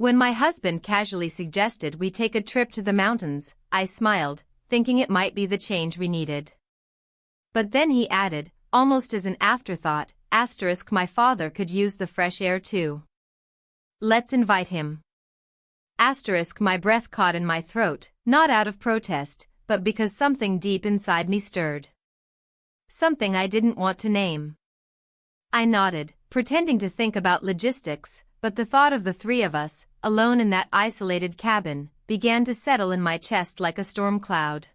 When my husband casually suggested we take a trip to the mountains, I smiled, thinking it might be the change we needed. But then he added, almost as an afterthought, * my father could use the fresh air too. Let's invite him. * My breath caught in my throat, not out of protest, but because something deep inside me stirred. Something I didn't want to name. I nodded, pretending to think about logistics, but the thought of the three of us, alone in that isolated cabin, began to settle in my chest like a storm cloud.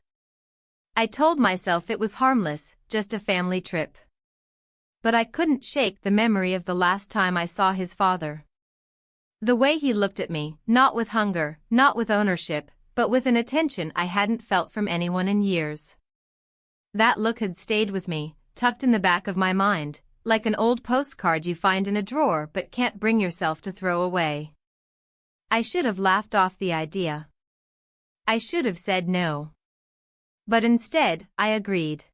I told myself it was harmless, just a family trip. But I couldn't shake the memory of the last time I saw his father. The way he looked at me, not with hunger, not with ownership, but with an attention I hadn't felt from anyone in years. That look had stayed with me, tucked in the back of my mind, like an old postcard you find in a drawer but can't bring yourself to throw away. I should have laughed off the idea. I should have said no. But instead, I agreed.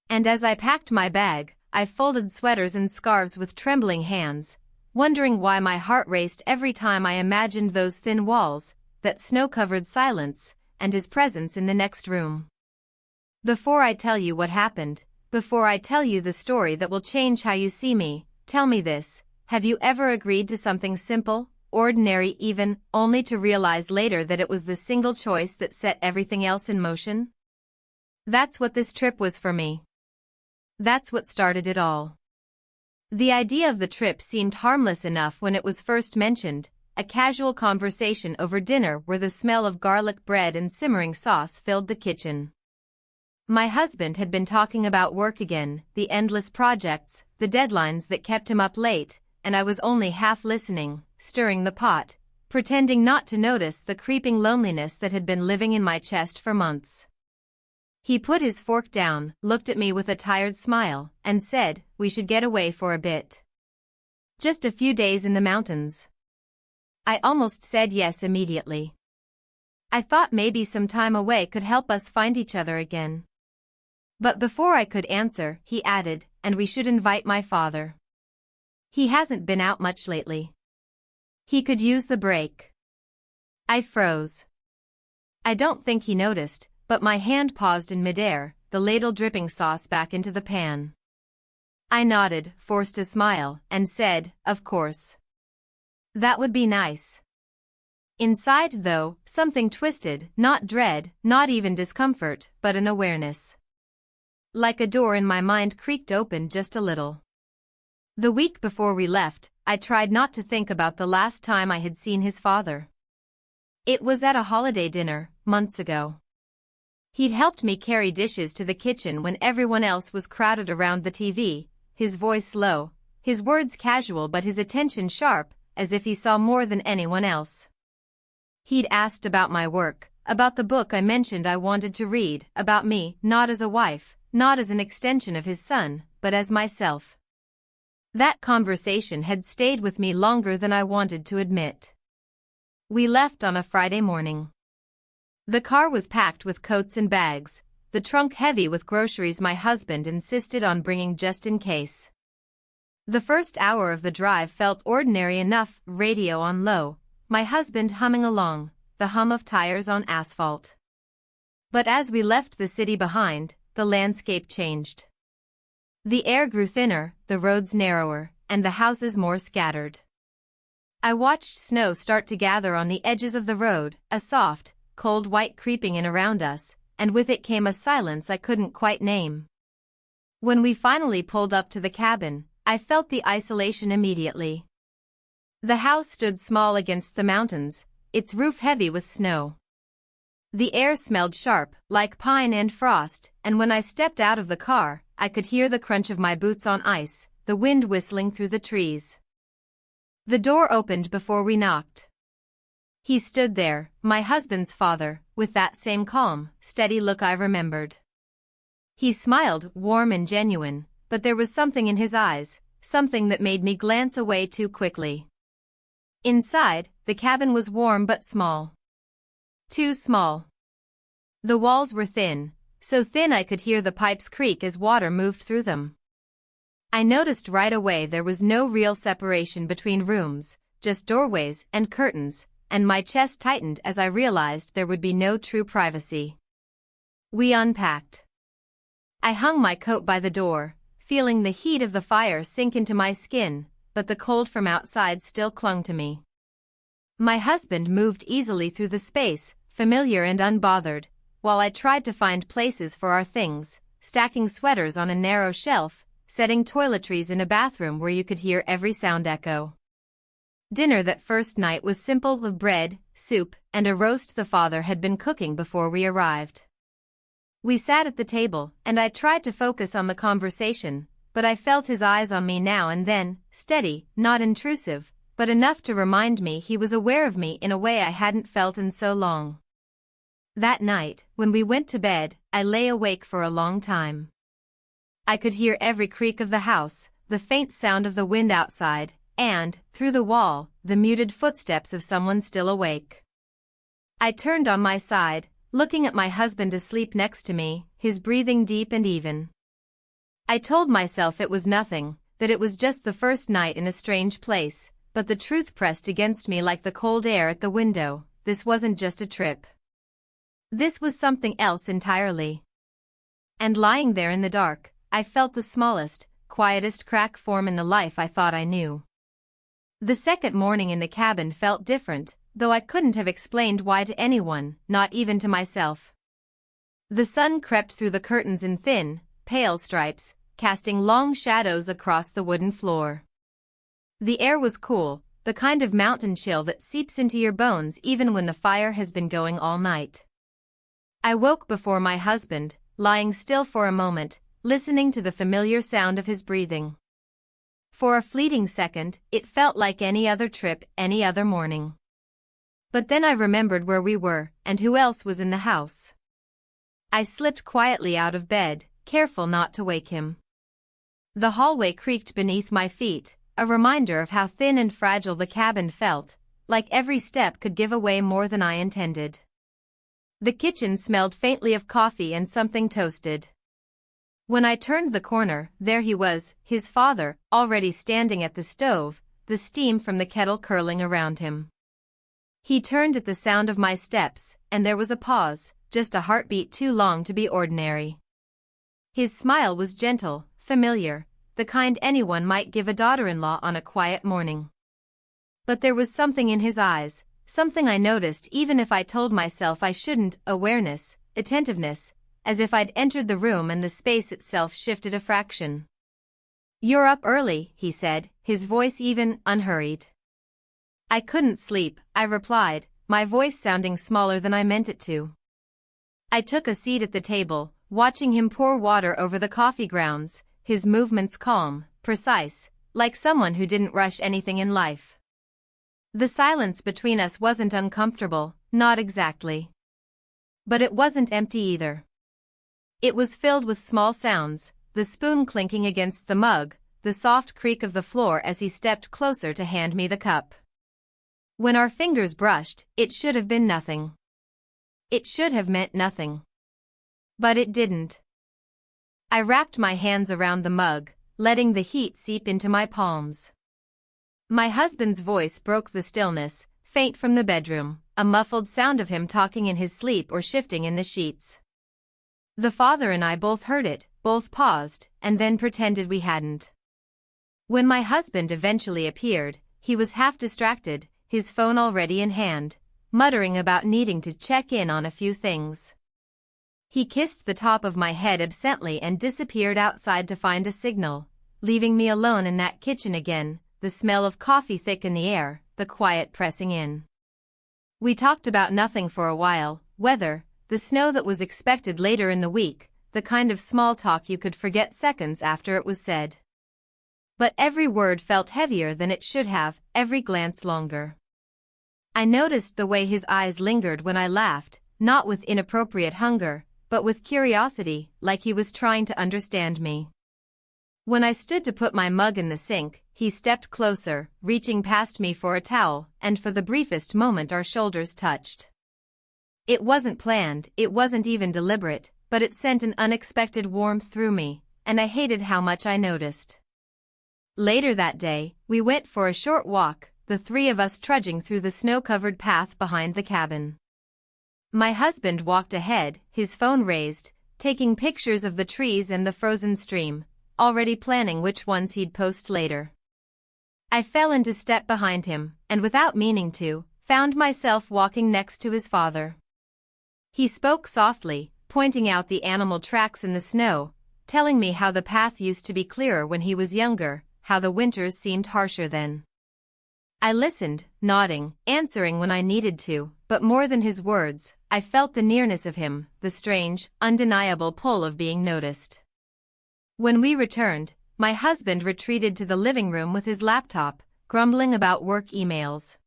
And as I packed my bag, I folded sweaters and scarves with trembling hands, wondering why my heart raced every time I imagined those thin walls, that snow-covered silence, and his presence in the next room. Before I tell you what happened, before I tell you the story that will change how you see me, tell me this: have you ever agreed to something simple, ordinary even, only to realize later that it was the single choice that set everything else in motion? That's what this trip was for me. That's what started it all. The idea of the trip seemed harmless enough when it was first mentioned, a casual conversation over dinner where the smell of garlic bread and simmering sauce filled the kitchen. My husband had been talking about work again, the endless projects, the deadlines that kept him up late, and I was only half listening, stirring the pot, pretending not to notice the creeping loneliness that had been living in my chest for months. He put his fork down, looked at me with a tired smile, and said, we should get away for a bit. Just a few days in the mountains. I almost said yes immediately. I thought maybe some time away could help us find each other again. But before I could answer, he added, and we should invite my father. He hasn't been out much lately. He could use the break. I froze. I don't think he noticed, but my hand paused in midair, the ladle dripping sauce back into the pan. I nodded, forced a smile, and said, of course. That would be nice. Inside, though, something twisted, not dread, not even discomfort, but an awareness. Like a door in my mind creaked open just a little. The week before we left, I tried not to think about the last time I had seen his father. It was at a holiday dinner, months ago. He'd helped me carry dishes to the kitchen when everyone else was crowded around the TV, his voice low, his words casual but his attention sharp, as if he saw more than anyone else. He'd asked about my work, about the book I mentioned I wanted to read, about me, not as a wife, not as an extension of his son, but as myself. That conversation had stayed with me longer than I wanted to admit. We left on a Friday morning. The car was packed with coats and bags, the trunk heavy with groceries my husband insisted on bringing just in case. The first hour of the drive felt ordinary enough, radio on low, my husband humming along, the hum of tires on asphalt. But as we left the city behind, the landscape changed. The air grew thinner, the roads narrower, and the houses more scattered. I watched snow start to gather on the edges of the road, a soft, cold white creeping in around us, and with it came a silence I couldn't quite name. When we finally pulled up to the cabin, I felt the isolation immediately. The house stood small against the mountains, its roof heavy with snow. The air smelled sharp, like pine and frost, and when I stepped out of the car, I could hear the crunch of my boots on ice, the wind whistling through the trees. The door opened before we knocked. He stood there, my husband's father, with that same calm, steady look I remembered. He smiled, warm and genuine, but there was something in his eyes, something that made me glance away too quickly. Inside, the cabin was warm but small. Too small. The walls were thin, so thin I could hear the pipes creak as water moved through them. I noticed right away there was no real separation between rooms, just doorways and curtains, and my chest tightened as I realized there would be no true privacy. We unpacked. I hung my coat by the door, feeling the heat of the fire sink into my skin, but the cold from outside still clung to me. My husband moved easily through the space, familiar and unbothered, while I tried to find places for our things, stacking sweaters on a narrow shelf, setting toiletries in a bathroom where you could hear every sound echo. Dinner that first night was simple with bread, soup, and a roast the father had been cooking before we arrived. We sat at the table, and I tried to focus on the conversation, but I felt his eyes on me now and then, steady, not intrusive, but enough to remind me he was aware of me in a way I hadn't felt in so long. That night, when we went to bed, I lay awake for a long time. I could hear every creak of the house, the faint sound of the wind outside, and, through the wall, the muted footsteps of someone still awake. I turned on my side, looking at my husband asleep next to me, his breathing deep and even. I told myself it was nothing, that it was just the first night in a strange place, but the truth pressed against me like the cold air at the window. This wasn't just a trip. This was something else entirely. And lying there in the dark, I felt the smallest, quietest crack form in the life I thought I knew. The second morning in the cabin felt different, though I couldn't have explained why to anyone, not even to myself. The sun crept through the curtains in thin, pale stripes, casting long shadows across the wooden floor. The air was cool, the kind of mountain chill that seeps into your bones even when the fire has been going all night. I woke before my husband, lying still for a moment, listening to the familiar sound of his breathing. For a fleeting second, it felt like any other trip, any other morning. But then I remembered where we were, and who else was in the house. I slipped quietly out of bed, careful not to wake him. The hallway creaked beneath my feet, a reminder of how thin and fragile the cabin felt, like every step could give away more than I intended. The kitchen smelled faintly of coffee and something toasted. When I turned the corner, there he was, his father, already standing at the stove, the steam from the kettle curling around him. He turned at the sound of my steps, and there was a pause, just a heartbeat too long to be ordinary. His smile was gentle, familiar, the kind anyone might give a daughter-in-law on a quiet morning. But there was something in his eyes, something I noticed even if I told myself I shouldn't, awareness, attentiveness, as if I'd entered the room and the space itself shifted a fraction. "You're up early," he said, his voice even, unhurried. "I couldn't sleep," I replied, my voice sounding smaller than I meant it to. I took a seat at the table, watching him pour water over the coffee grounds, his movements calm, precise, like someone who didn't rush anything in life. The silence between us wasn't uncomfortable, not exactly. But it wasn't empty either. It was filled with small sounds, the spoon clinking against the mug, the soft creak of the floor as he stepped closer to hand me the cup. When our fingers brushed, it should have been nothing. It should have meant nothing. But it didn't. I wrapped my hands around the mug, letting the heat seep into my palms. My husband's voice broke the stillness, faint from the bedroom, a muffled sound of him talking in his sleep or shifting in the sheets. The father and I both heard it, both paused, and then pretended we hadn't. When my husband eventually appeared, he was half distracted, his phone already in hand, muttering about needing to check in on a few things. He kissed the top of my head absently and disappeared outside to find a signal, leaving me alone in that kitchen again, the smell of coffee thick in the air, the quiet pressing in. We talked about nothing for a while, weather, the snow that was expected later in the week, the kind of small talk you could forget seconds after it was said. But every word felt heavier than it should have, every glance longer. I noticed the way his eyes lingered when I laughed, not with inappropriate hunger, but with curiosity, like he was trying to understand me. When I stood to put my mug in the sink, he stepped closer, reaching past me for a towel, and for the briefest moment our shoulders touched. It wasn't planned, it wasn't even deliberate, but it sent an unexpected warmth through me, and I hated how much I noticed. Later that day, we went for a short walk, the three of us trudging through the snow-covered path behind the cabin. My husband walked ahead, his phone raised, taking pictures of the trees and the frozen stream, already planning which ones he'd post later. I fell into step behind him, and without meaning to, found myself walking next to his father. He spoke softly, pointing out the animal tracks in the snow, telling me how the path used to be clearer when he was younger, how the winters seemed harsher then. I listened, nodding, answering when I needed to, but more than his words, I felt the nearness of him, the strange, undeniable pull of being noticed. When we returned, my husband retreated to the living room with his laptop, grumbling about work emails.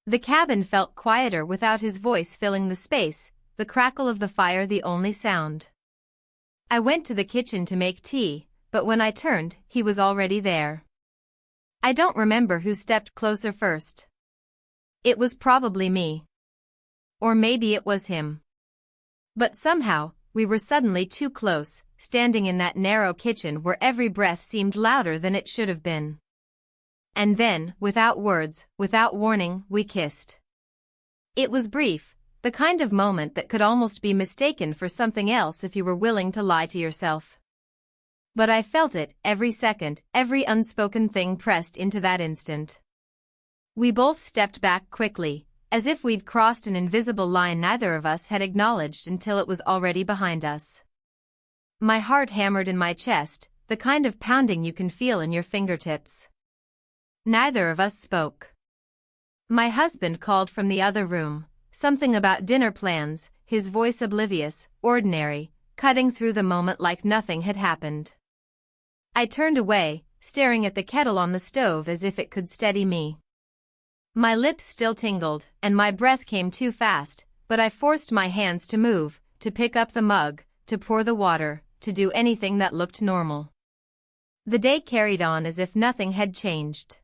The cabin felt quieter without his voice filling the space, the crackle of the fire the only sound. I went to the kitchen to make tea, but when I turned, he was already there. I don't remember who stepped closer first. It was probably me. Or maybe it was him. But somehow, we were suddenly too close, standing in that narrow kitchen where every breath seemed louder than it should have been. And then, without words, without warning, we kissed. It was brief, the kind of moment that could almost be mistaken for something else if you were willing to lie to yourself. But I felt it, every second, every unspoken thing pressed into that instant. We both stepped back quickly, as if we'd crossed an invisible line neither of us had acknowledged until it was already behind us. My heart hammered in my chest, the kind of pounding you can feel in your fingertips. Neither of us spoke. My husband called from the other room, something about dinner plans, his voice oblivious, ordinary, cutting through the moment like nothing had happened. I turned away, staring at the kettle on the stove as if it could steady me. My lips still tingled, and my breath came too fast, but I forced my hands to move, to pick up the mug, to pour the water, to do anything that looked normal. The day carried on as if nothing had changed.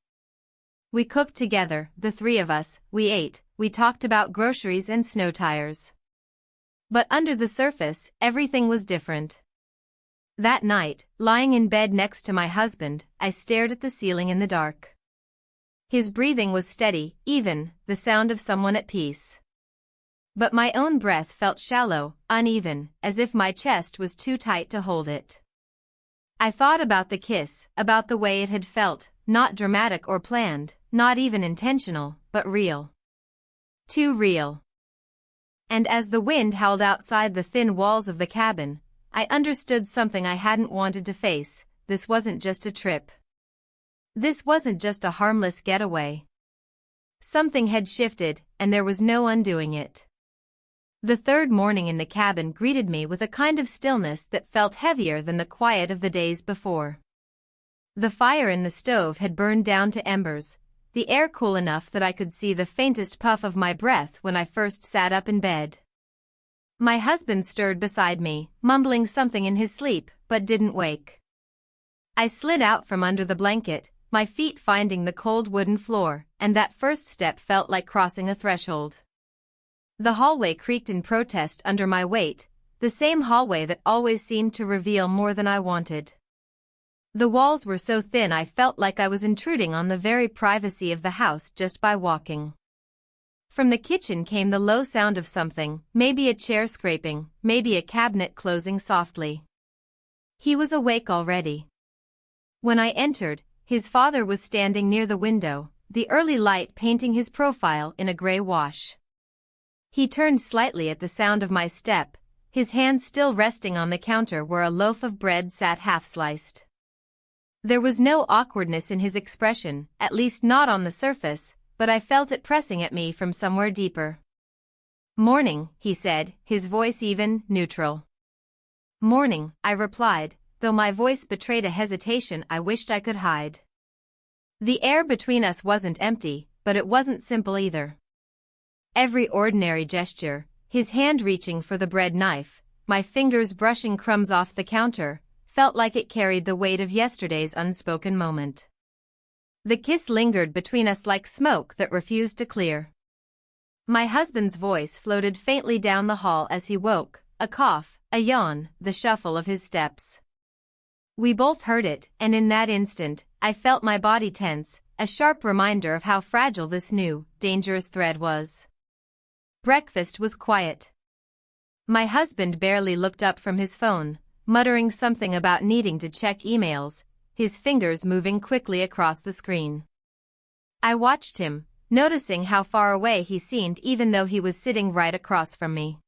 We cooked together, the three of us, we ate, we talked about groceries and snow tires. But under the surface, everything was different. That night, lying in bed next to my husband, I stared at the ceiling in the dark. His breathing was steady, even, the sound of someone at peace. But my own breath felt shallow, uneven, as if my chest was too tight to hold it. I thought about the kiss, about the way it had felt, not dramatic or planned, not even intentional, but real. Too real. And as the wind howled outside the thin walls of the cabin, I understood something I hadn't wanted to face. This wasn't just a trip. This wasn't just a harmless getaway. Something had shifted, and there was no undoing it. The third morning in the cabin greeted me with a kind of stillness that felt heavier than the quiet of the days before. The fire in the stove had burned down to embers, the air cool enough that I could see the faintest puff of my breath when I first sat up in bed. My husband stirred beside me, mumbling something in his sleep, but didn't wake. I slid out from under the blanket, my feet finding the cold wooden floor, and that first step felt like crossing a threshold. The hallway creaked in protest under my weight, the same hallway that always seemed to reveal more than I wanted. The walls were so thin I felt like I was intruding on the very privacy of the house just by walking. From the kitchen came the low sound of something, maybe a chair scraping, maybe a cabinet closing softly. He was awake already. When I entered, his father was standing near the window, the early light painting his profile in a gray wash. He turned slightly at the sound of my step, his hand still resting on the counter where a loaf of bread sat half-sliced. There was no awkwardness in his expression, at least not on the surface, but I felt it pressing at me from somewhere deeper. "Morning," he said, his voice even, neutral. "Morning," I replied, though my voice betrayed a hesitation I wished I could hide. The air between us wasn't empty, but it wasn't simple either. Every ordinary gesture, his hand reaching for the bread knife, my fingers brushing crumbs off the counter, felt like it carried the weight of yesterday's unspoken moment. The kiss lingered between us like smoke that refused to clear. My husband's voice floated faintly down the hall as he woke, a cough, a yawn, the shuffle of his steps. We both heard it, and in that instant, I felt my body tense, a sharp reminder of how fragile this new, dangerous thread was. Breakfast was quiet. My husband barely looked up from his phone, muttering something about needing to check emails, his fingers moving quickly across the screen. I watched him, noticing how far away he seemed even though he was sitting right across from me.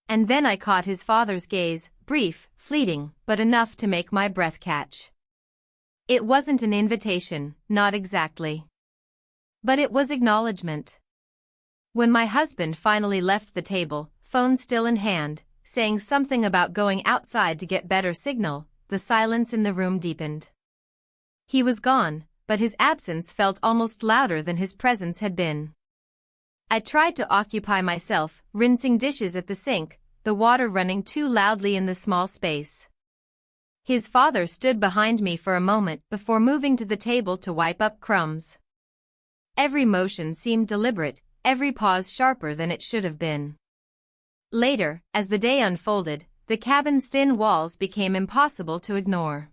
And then I caught his father's gaze, brief, fleeting, but enough to make my breath catch. It wasn't an invitation, not exactly. But it was acknowledgement. When my husband finally left the table, phone still in hand, saying something about going outside to get better signal, the silence in the room deepened. He was gone, but his absence felt almost louder than his presence had been. I tried to occupy myself, rinsing dishes at the sink, the water running too loudly in the small space. His father stood behind me for a moment before moving to the table to wipe up crumbs. Every motion seemed deliberate, every pause sharper than it should have been. Later, as the day unfolded, the cabin's thin walls became impossible to ignore.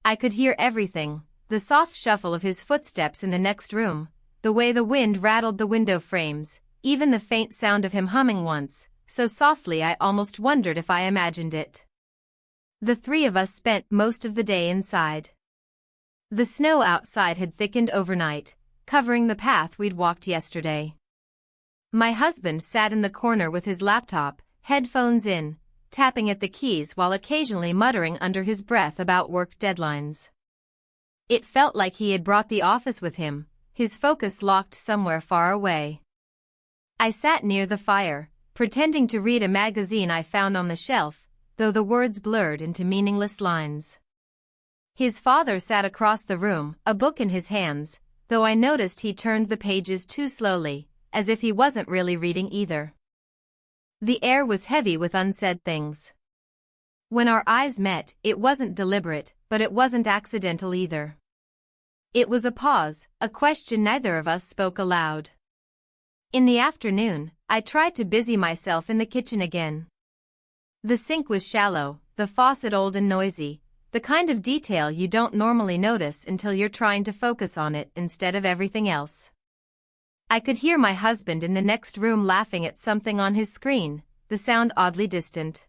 I could hear everything, the soft shuffle of his footsteps in the next room, the way the wind rattled the window frames, even the faint sound of him humming once, so softly I almost wondered if I imagined it. The three of us spent most of the day inside. The snow outside had thickened overnight, covering the path we'd walked yesterday. My husband sat in the corner with his laptop, headphones in, tapping at the keys while occasionally muttering under his breath about work deadlines. It felt like he had brought the office with him, his focus locked somewhere far away. I sat near the fire, pretending to read a magazine I found on the shelf, though the words blurred into meaningless lines. His father sat across the room, a book in his hands, though I noticed he turned the pages too slowly, as if he wasn't really reading either. The air was heavy with unsaid things. When our eyes met, it wasn't deliberate, but it wasn't accidental either. It was a pause, a question neither of us spoke aloud. In the afternoon, I tried to busy myself in the kitchen again. The sink was shallow, the faucet old and noisy, the kind of detail you don't normally notice until you're trying to focus on it instead of everything else. I could hear my husband in the next room laughing at something on his screen, the sound oddly distant.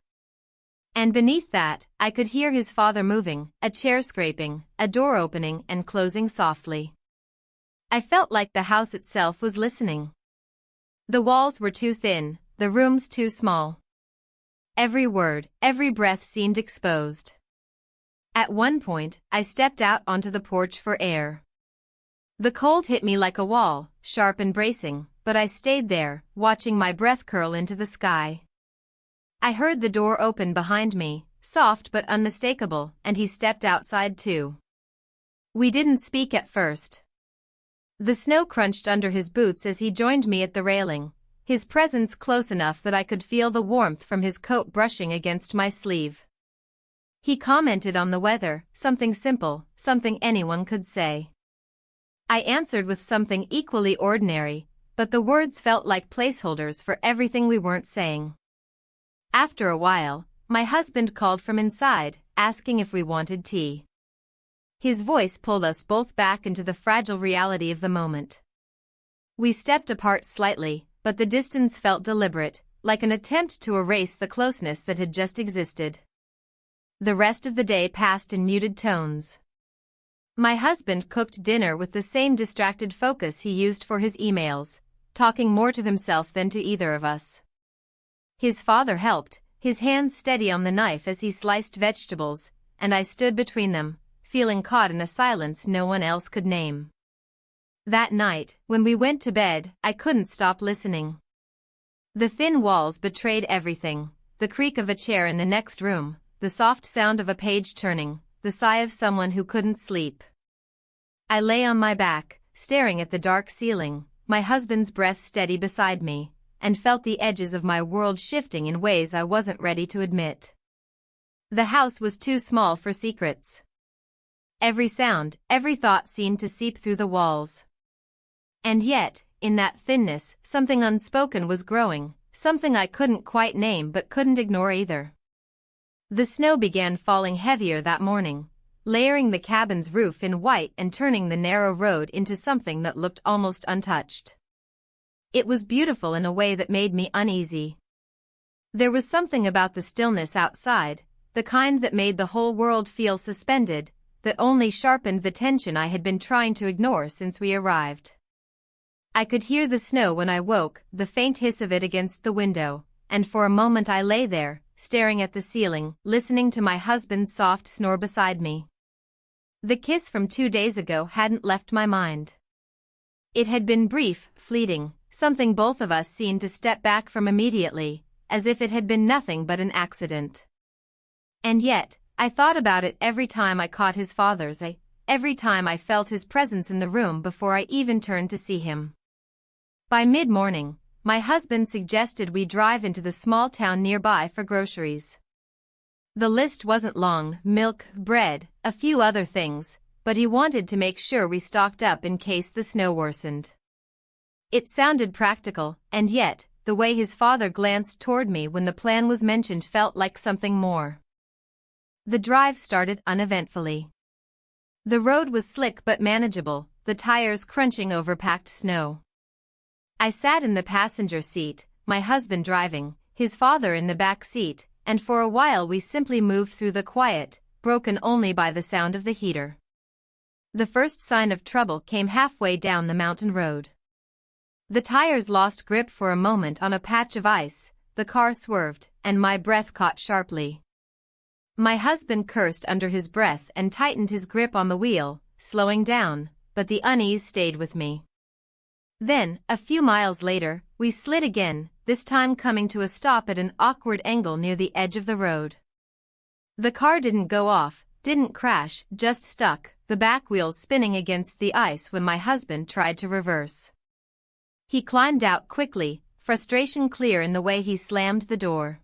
And beneath that, I could hear his father moving, a chair scraping, a door opening and closing softly. I felt like the house itself was listening. The walls were too thin, the rooms too small. Every word, every breath seemed exposed. At one point, I stepped out onto the porch for air. The cold hit me like a wall, sharp and bracing, but I stayed there, watching my breath curl into the sky. I heard the door open behind me, soft but unmistakable, and he stepped outside too. We didn't speak at first. The snow crunched under his boots as he joined me at the railing, his presence close enough that I could feel the warmth from his coat brushing against my sleeve. He commented on the weather, something simple, something anyone could say. I answered with something equally ordinary, but the words felt like placeholders for everything we weren't saying. After a while, my husband called from inside, asking if we wanted tea. His voice pulled us both back into the fragile reality of the moment. We stepped apart slightly, but the distance felt deliberate, like an attempt to erase the closeness that had just existed. The rest of the day passed in muted tones. My husband cooked dinner with the same distracted focus he used for his emails, talking more to himself than to either of us. His father helped, his hands steady on the knife as he sliced vegetables, and I stood between them, feeling caught in a silence no one else could name. That night, when we went to bed, I couldn't stop listening. The thin walls betrayed everything, the creak of a chair in the next room, the soft sound of a page turning, the sigh of someone who couldn't sleep. I lay on my back, staring at the dark ceiling, my husband's breath steady beside me, and felt the edges of my world shifting in ways I wasn't ready to admit. The house was too small for secrets. Every sound, every thought seemed to seep through the walls. And yet, in that thinness, something unspoken was growing, something I couldn't quite name but couldn't ignore either. The snow began falling heavier that morning, layering the cabin's roof in white and turning the narrow road into something that looked almost untouched. It was beautiful in a way that made me uneasy. There was something about the stillness outside, the kind that made the whole world feel suspended, that only sharpened the tension I had been trying to ignore since we arrived. I could hear the snow when I woke, the faint hiss of it against the window, and for a moment I lay there, staring at the ceiling, listening to my husband's soft snore beside me. The kiss from 2 days ago hadn't left my mind. It had been brief, fleeting, something both of us seemed to step back from immediately, as if it had been nothing but an accident. And yet, I thought about it every time I caught his father's eye, every time I felt his presence in the room before I even turned to see him. By mid-morning, my husband suggested we drive into the small town nearby for groceries. The list wasn't long: milk, bread, a few other things, but he wanted to make sure we stocked up in case the snow worsened. It sounded practical, and yet, the way his father glanced toward me when the plan was mentioned felt like something more. The drive started uneventfully. The road was slick but manageable, the tires crunching over packed snow. I sat in the passenger seat, my husband driving, his father in the back seat, and for a while we simply moved through the quiet, broken only by the sound of the heater. The first sign of trouble came halfway down the mountain road. The tires lost grip for a moment on a patch of ice, the car swerved, and my breath caught sharply. My husband cursed under his breath and tightened his grip on the wheel, slowing down, but the unease stayed with me. Then, a few miles later, we slid again, this time coming to a stop at an awkward angle near the edge of the road. The car didn't go off, didn't crash, just stuck, the back wheels spinning against the ice when my husband tried to reverse. He climbed out quickly, frustration clear in the way he slammed the door.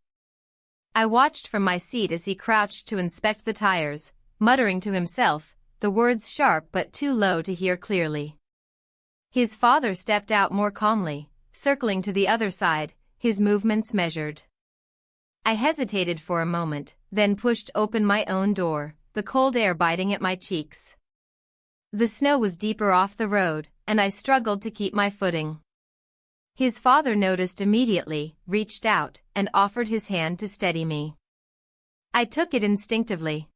I watched from my seat as he crouched to inspect the tires, muttering to himself, the words sharp but too low to hear clearly. His father stepped out more calmly, circling to the other side, his movements measured. I hesitated for a moment, then pushed open my own door, the cold air biting at my cheeks. The snow was deeper off the road, and I struggled to keep my footing. His father noticed immediately, reached out, and offered his hand to steady me. I took it instinctively.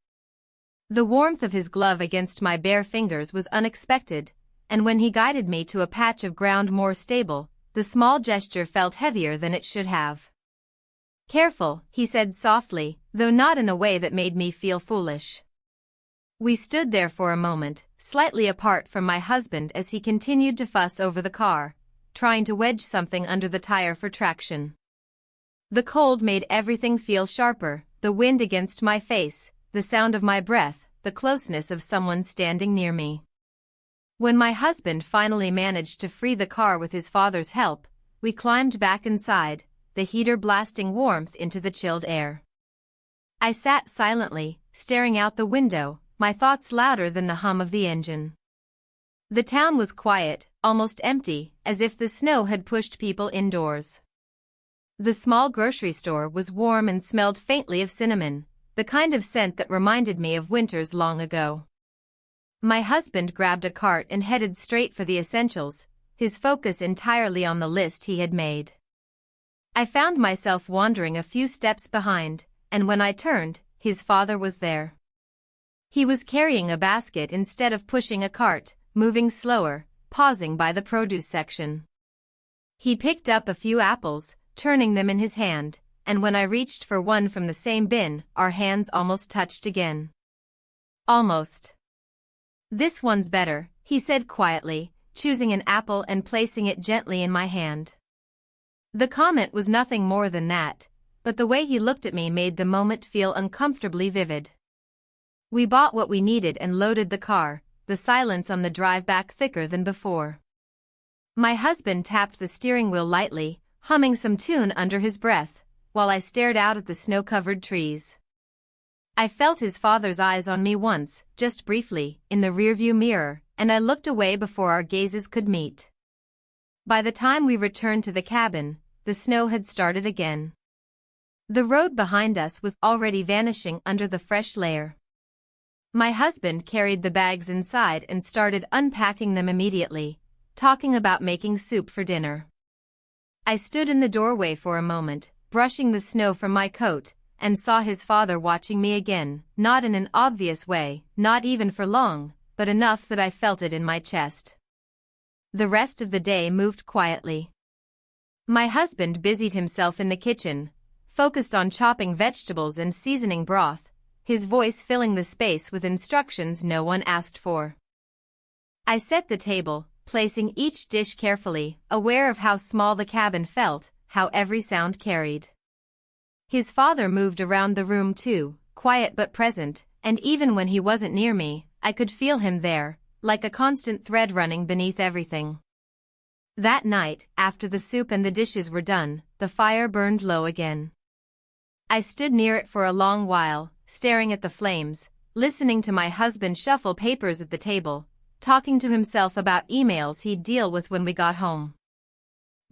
The warmth of his glove against my bare fingers was unexpected, and when he guided me to a patch of ground more stable, the small gesture felt heavier than it should have. "Careful," he said softly, though not in a way that made me feel foolish. We stood there for a moment, slightly apart from my husband as he continued to fuss over the car, trying to wedge something under the tire for traction. The cold made everything feel sharper, the wind against my face, the sound of my breath, the closeness of someone standing near me. When my husband finally managed to free the car with his father's help, we climbed back inside, the heater blasting warmth into the chilled air. I sat silently, staring out the window, my thoughts louder than the hum of the engine. The town was quiet, almost empty, as if the snow had pushed people indoors. The small grocery store was warm and smelled faintly of cinnamon, the kind of scent that reminded me of winters long ago. My husband grabbed a cart and headed straight for the essentials, his focus entirely on the list he had made. I found myself wandering a few steps behind, and when I turned, his father was there. He was carrying a basket instead of pushing a cart, moving slower, pausing by the produce section. He picked up a few apples, turning them in his hand, and when I reached for one from the same bin, our hands almost touched again. Almost. "This one's better," he said quietly, choosing an apple and placing it gently in my hand. The comment was nothing more than that, but the way he looked at me made the moment feel uncomfortably vivid. We bought what we needed and loaded the car, the silence on the drive back thicker than before. My husband tapped the steering wheel lightly, humming some tune under his breath, while I stared out at the snow-covered trees. I felt his father's eyes on me once, just briefly, in the rearview mirror, and I looked away before our gazes could meet. By the time we returned to the cabin, the snow had started again. The road behind us was already vanishing under the fresh layer. My husband carried the bags inside and started unpacking them immediately, talking about making soup for dinner. I stood in the doorway for a moment, brushing the snow from my coat, and saw his father watching me again, not in an obvious way, not even for long, but enough that I felt it in my chest. The rest of the day moved quietly. My husband busied himself in the kitchen, focused on chopping vegetables and seasoning broth, his voice filling the space with instructions no one asked for. I set the table, placing each dish carefully, aware of how small the cabin felt, how every sound carried. His father moved around the room too, quiet but present, and even when he wasn't near me, I could feel him there, like a constant thread running beneath everything. That night, after the soup and the dishes were done, the fire burned low again. I stood near it for a long while, staring at the flames, listening to my husband shuffle papers at the table, talking to himself about emails he'd deal with when we got home.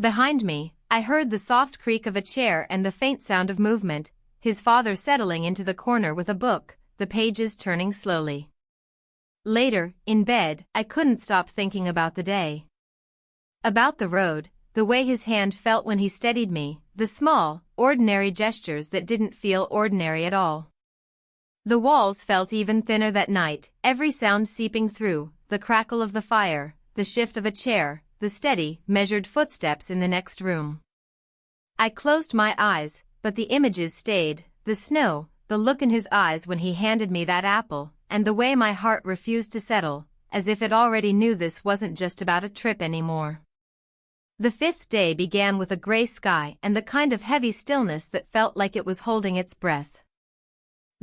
Behind me, I heard the soft creak of a chair and the faint sound of movement, his father settling into the corner with a book, the pages turning slowly. Later, in bed, I couldn't stop thinking about the day. About the road, the way his hand felt when he steadied me, the small, ordinary gestures that didn't feel ordinary at all. The walls felt even thinner that night, every sound seeping through, the crackle of the fire, the shift of a chair, the steady, measured footsteps in the next room. I closed my eyes, but the images stayed, the snow, the look in his eyes when he handed me that apple, and the way my heart refused to settle, as if it already knew this wasn't just about a trip anymore. The fifth day began with a gray sky and the kind of heavy stillness that felt like it was holding its breath.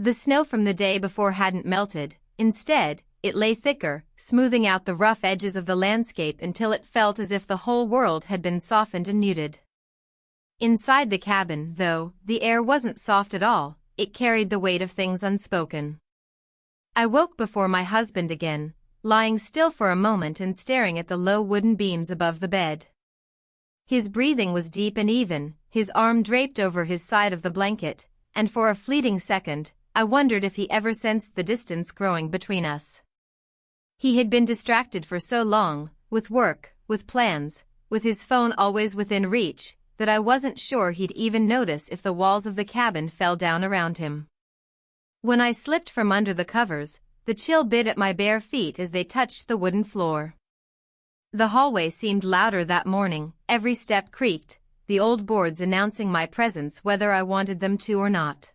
The snow from the day before hadn't melted, instead, it lay thicker, smoothing out the rough edges of the landscape until it felt as if the whole world had been softened and muted. Inside the cabin, though, the air wasn't soft at all, it carried the weight of things unspoken. I woke before my husband again, lying still for a moment and staring at the low wooden beams above the bed. His breathing was deep and even, his arm draped over his side of the blanket, and for a fleeting second, I wondered if he ever sensed the distance growing between us. He had been distracted for so long, with work, with plans, with his phone always within reach, that I wasn't sure he'd even notice if the walls of the cabin fell down around him. When I slipped from under the covers, the chill bit at my bare feet as they touched the wooden floor. The hallway seemed louder that morning, every step creaked, the old boards announcing my presence whether I wanted them to or not.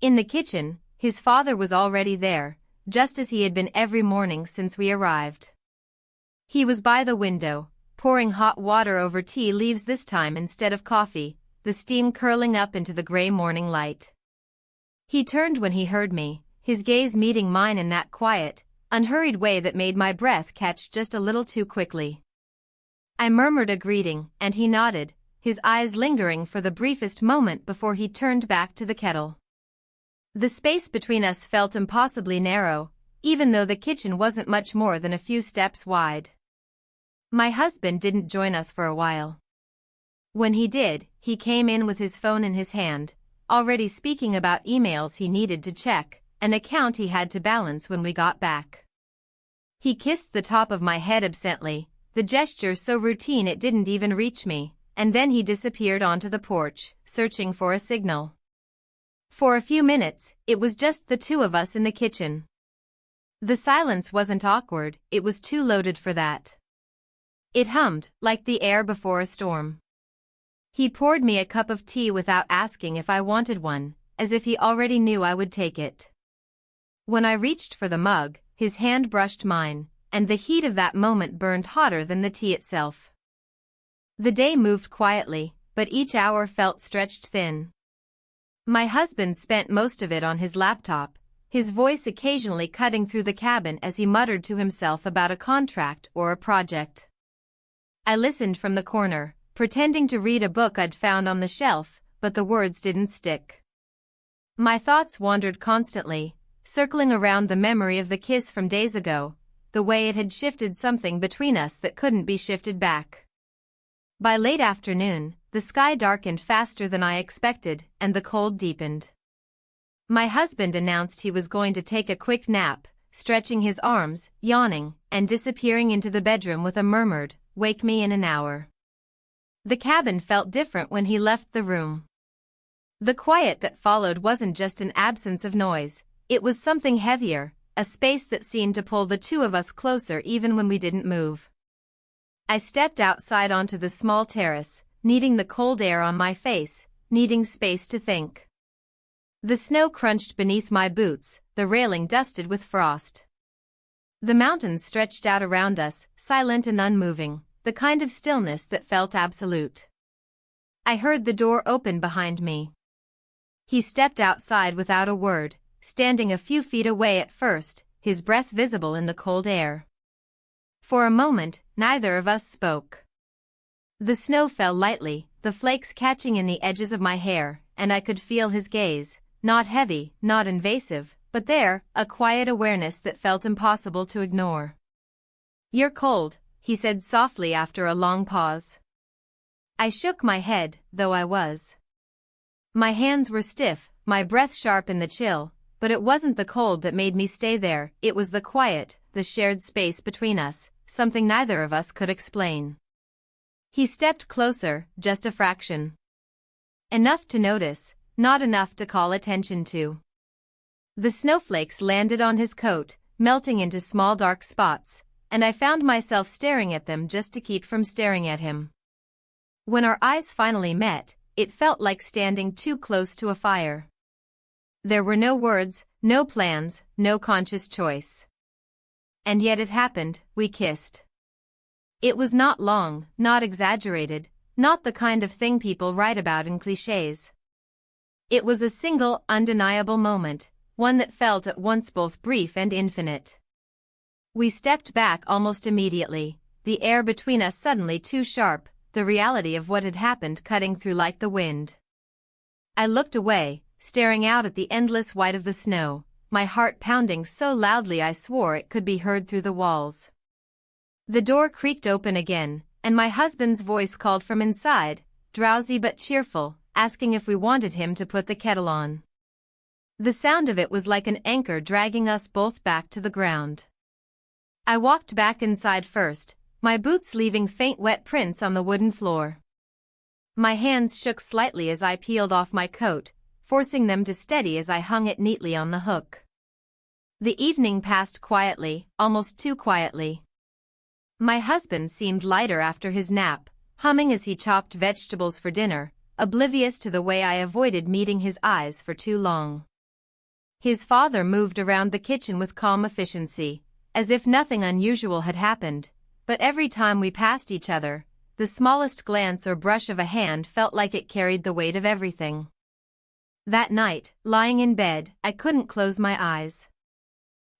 In the kitchen, his father was already there, just as he had been every morning since we arrived. He was by the window, pouring hot water over tea leaves this time instead of coffee, the steam curling up into the gray morning light. He turned when he heard me, his gaze meeting mine in that quiet, unhurried way that made my breath catch just a little too quickly. I murmured a greeting, and he nodded, his eyes lingering for the briefest moment before he turned back to the kettle. The space between us felt impossibly narrow, even though the kitchen wasn't much more than a few steps wide. My husband didn't join us for a while. When he did, he came in with his phone in his hand, already speaking about emails he needed to check, an account he had to balance when we got back. He kissed the top of my head absently, the gesture so routine it didn't even reach me, and then he disappeared onto the porch, searching for a signal. For a few minutes, it was just the two of us in the kitchen. The silence wasn't awkward, it was too loaded for that. It hummed, like the air before a storm. He poured me a cup of tea without asking if I wanted one, as if he already knew I would take it. When I reached for the mug, his hand brushed mine, and the heat of that moment burned hotter than the tea itself. The day moved quietly, but each hour felt stretched thin. My husband spent most of it on his laptop, his voice occasionally cutting through the cabin as he muttered to himself about a contract or a project. I listened from the corner, pretending to read a book I'd found on the shelf, but the words didn't stick. My thoughts wandered constantly, circling around the memory of the kiss from days ago, the way it had shifted something between us that couldn't be shifted back. By late afternoon, the sky darkened faster than I expected, and the cold deepened. My husband announced he was going to take a quick nap, stretching his arms, yawning, and disappearing into the bedroom with a murmured, "Wake me in an hour." The cabin felt different when he left the room. The quiet that followed wasn't just an absence of noise, it was something heavier, a space that seemed to pull the two of us closer even when we didn't move. I stepped outside onto the small terrace, needing the cold air on my face, needing space to think. The snow crunched beneath my boots, the railing dusted with frost. The mountains stretched out around us, silent and unmoving, the kind of stillness that felt absolute. I heard the door open behind me. He stepped outside without a word, standing a few feet away at first, his breath visible in the cold air. For a moment, neither of us spoke. The snow fell lightly, the flakes catching in the edges of my hair, and I could feel his gaze, not heavy, not invasive, but there, a quiet awareness that felt impossible to ignore. "You're cold," he said softly after a long pause. I shook my head, though I was. My hands were stiff, my breath sharp in the chill, but it wasn't the cold that made me stay there, it was the quiet, the shared space between us, something neither of us could explain. He stepped closer, just a fraction. Enough to notice, not enough to call attention to. The snowflakes landed on his coat, melting into small dark spots, and I found myself staring at them just to keep from staring at him. When our eyes finally met, it felt like standing too close to a fire. There were no words, no plans, no conscious choice. And yet it happened, we kissed. It was not long, not exaggerated, not the kind of thing people write about in clichés. It was a single, undeniable moment, one that felt at once both brief and infinite. We stepped back almost immediately, the air between us suddenly too sharp, the reality of what had happened cutting through like the wind. I looked away, staring out at the endless white of the snow, my heart pounding so loudly I swore it could be heard through the walls. The door creaked open again, and my husband's voice called from inside, drowsy but cheerful, asking if we wanted him to put the kettle on. The sound of it was like an anchor dragging us both back to the ground. I walked back inside first, my boots leaving faint wet prints on the wooden floor. My hands shook slightly as I peeled off my coat, forcing them to steady as I hung it neatly on the hook. The evening passed quietly, almost too quietly. My husband seemed lighter after his nap, humming as he chopped vegetables for dinner, oblivious to the way I avoided meeting his eyes for too long. His father moved around the kitchen with calm efficiency, as if nothing unusual had happened, but every time we passed each other, the smallest glance or brush of a hand felt like it carried the weight of everything. That night, lying in bed, I couldn't close my eyes.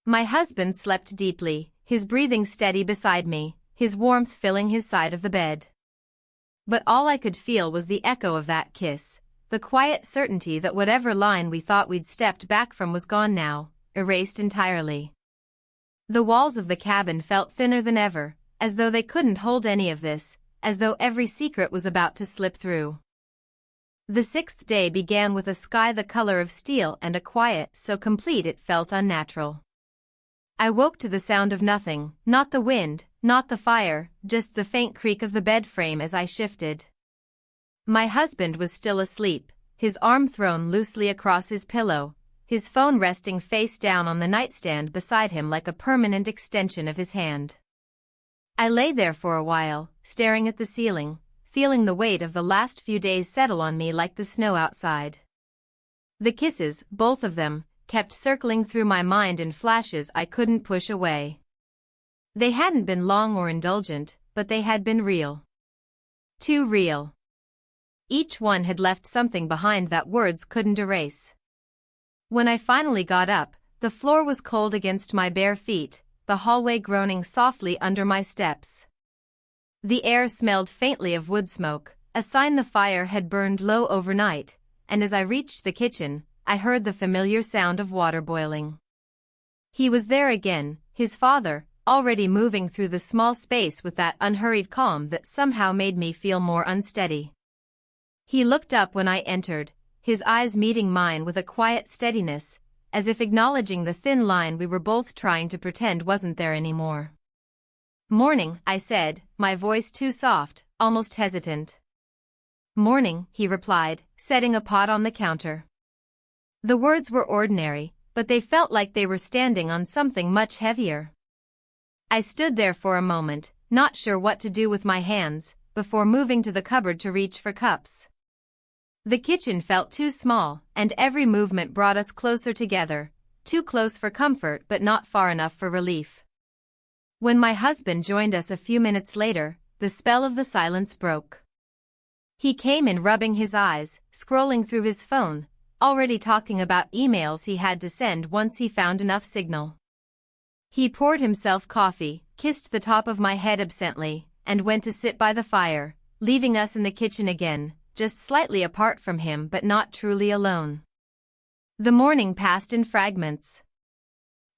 My husband slept deeply, his breathing steady beside me, his warmth filling his side of the bed. But all I could feel was the echo of that kiss, the quiet certainty that whatever line we thought we'd stepped back from was gone now, erased entirely. The walls of the cabin felt thinner than ever, as though they couldn't hold any of this, as though every secret was about to slip through. The sixth day began with a sky the color of steel and a quiet so complete it felt unnatural. I woke to the sound of nothing, not the wind, not the fire, just the faint creak of the bed frame as I shifted. My husband was still asleep, his arm thrown loosely across his pillow, his phone resting face down on the nightstand beside him like a permanent extension of his hand. I lay there for a while, staring at the ceiling, feeling the weight of the last few days settle on me like the snow outside. The kisses, both of them, kept circling through my mind in flashes I couldn't push away. They hadn't been long or indulgent, but they had been real. Too real. Each one had left something behind that words couldn't erase. When I finally got up, the floor was cold against my bare feet, the hallway groaning softly under my steps. The air smelled faintly of wood smoke, a sign the fire had burned low overnight, and as I reached the kitchen, I heard the familiar sound of water boiling. He was there again, his father, already moving through the small space with that unhurried calm that somehow made me feel more unsteady. He looked up when I entered, his eyes meeting mine with a quiet steadiness, as if acknowledging the thin line we were both trying to pretend wasn't there anymore. "Morning," I said, my voice too soft, almost hesitant. "Morning," he replied, setting a pot on the counter. The words were ordinary, but they felt like they were standing on something much heavier. I stood there for a moment, not sure what to do with my hands, before moving to the cupboard to reach for cups. The kitchen felt too small, and every movement brought us closer together, too close for comfort but not far enough for relief. When my husband joined us a few minutes later, the spell of the silence broke. He came in rubbing his eyes, scrolling through his phone, already talking about emails he had to send once he found enough signal. He poured himself coffee, kissed the top of my head absently, and went to sit by the fire, leaving us in the kitchen again, just slightly apart from him but not truly alone. The morning passed in fragments.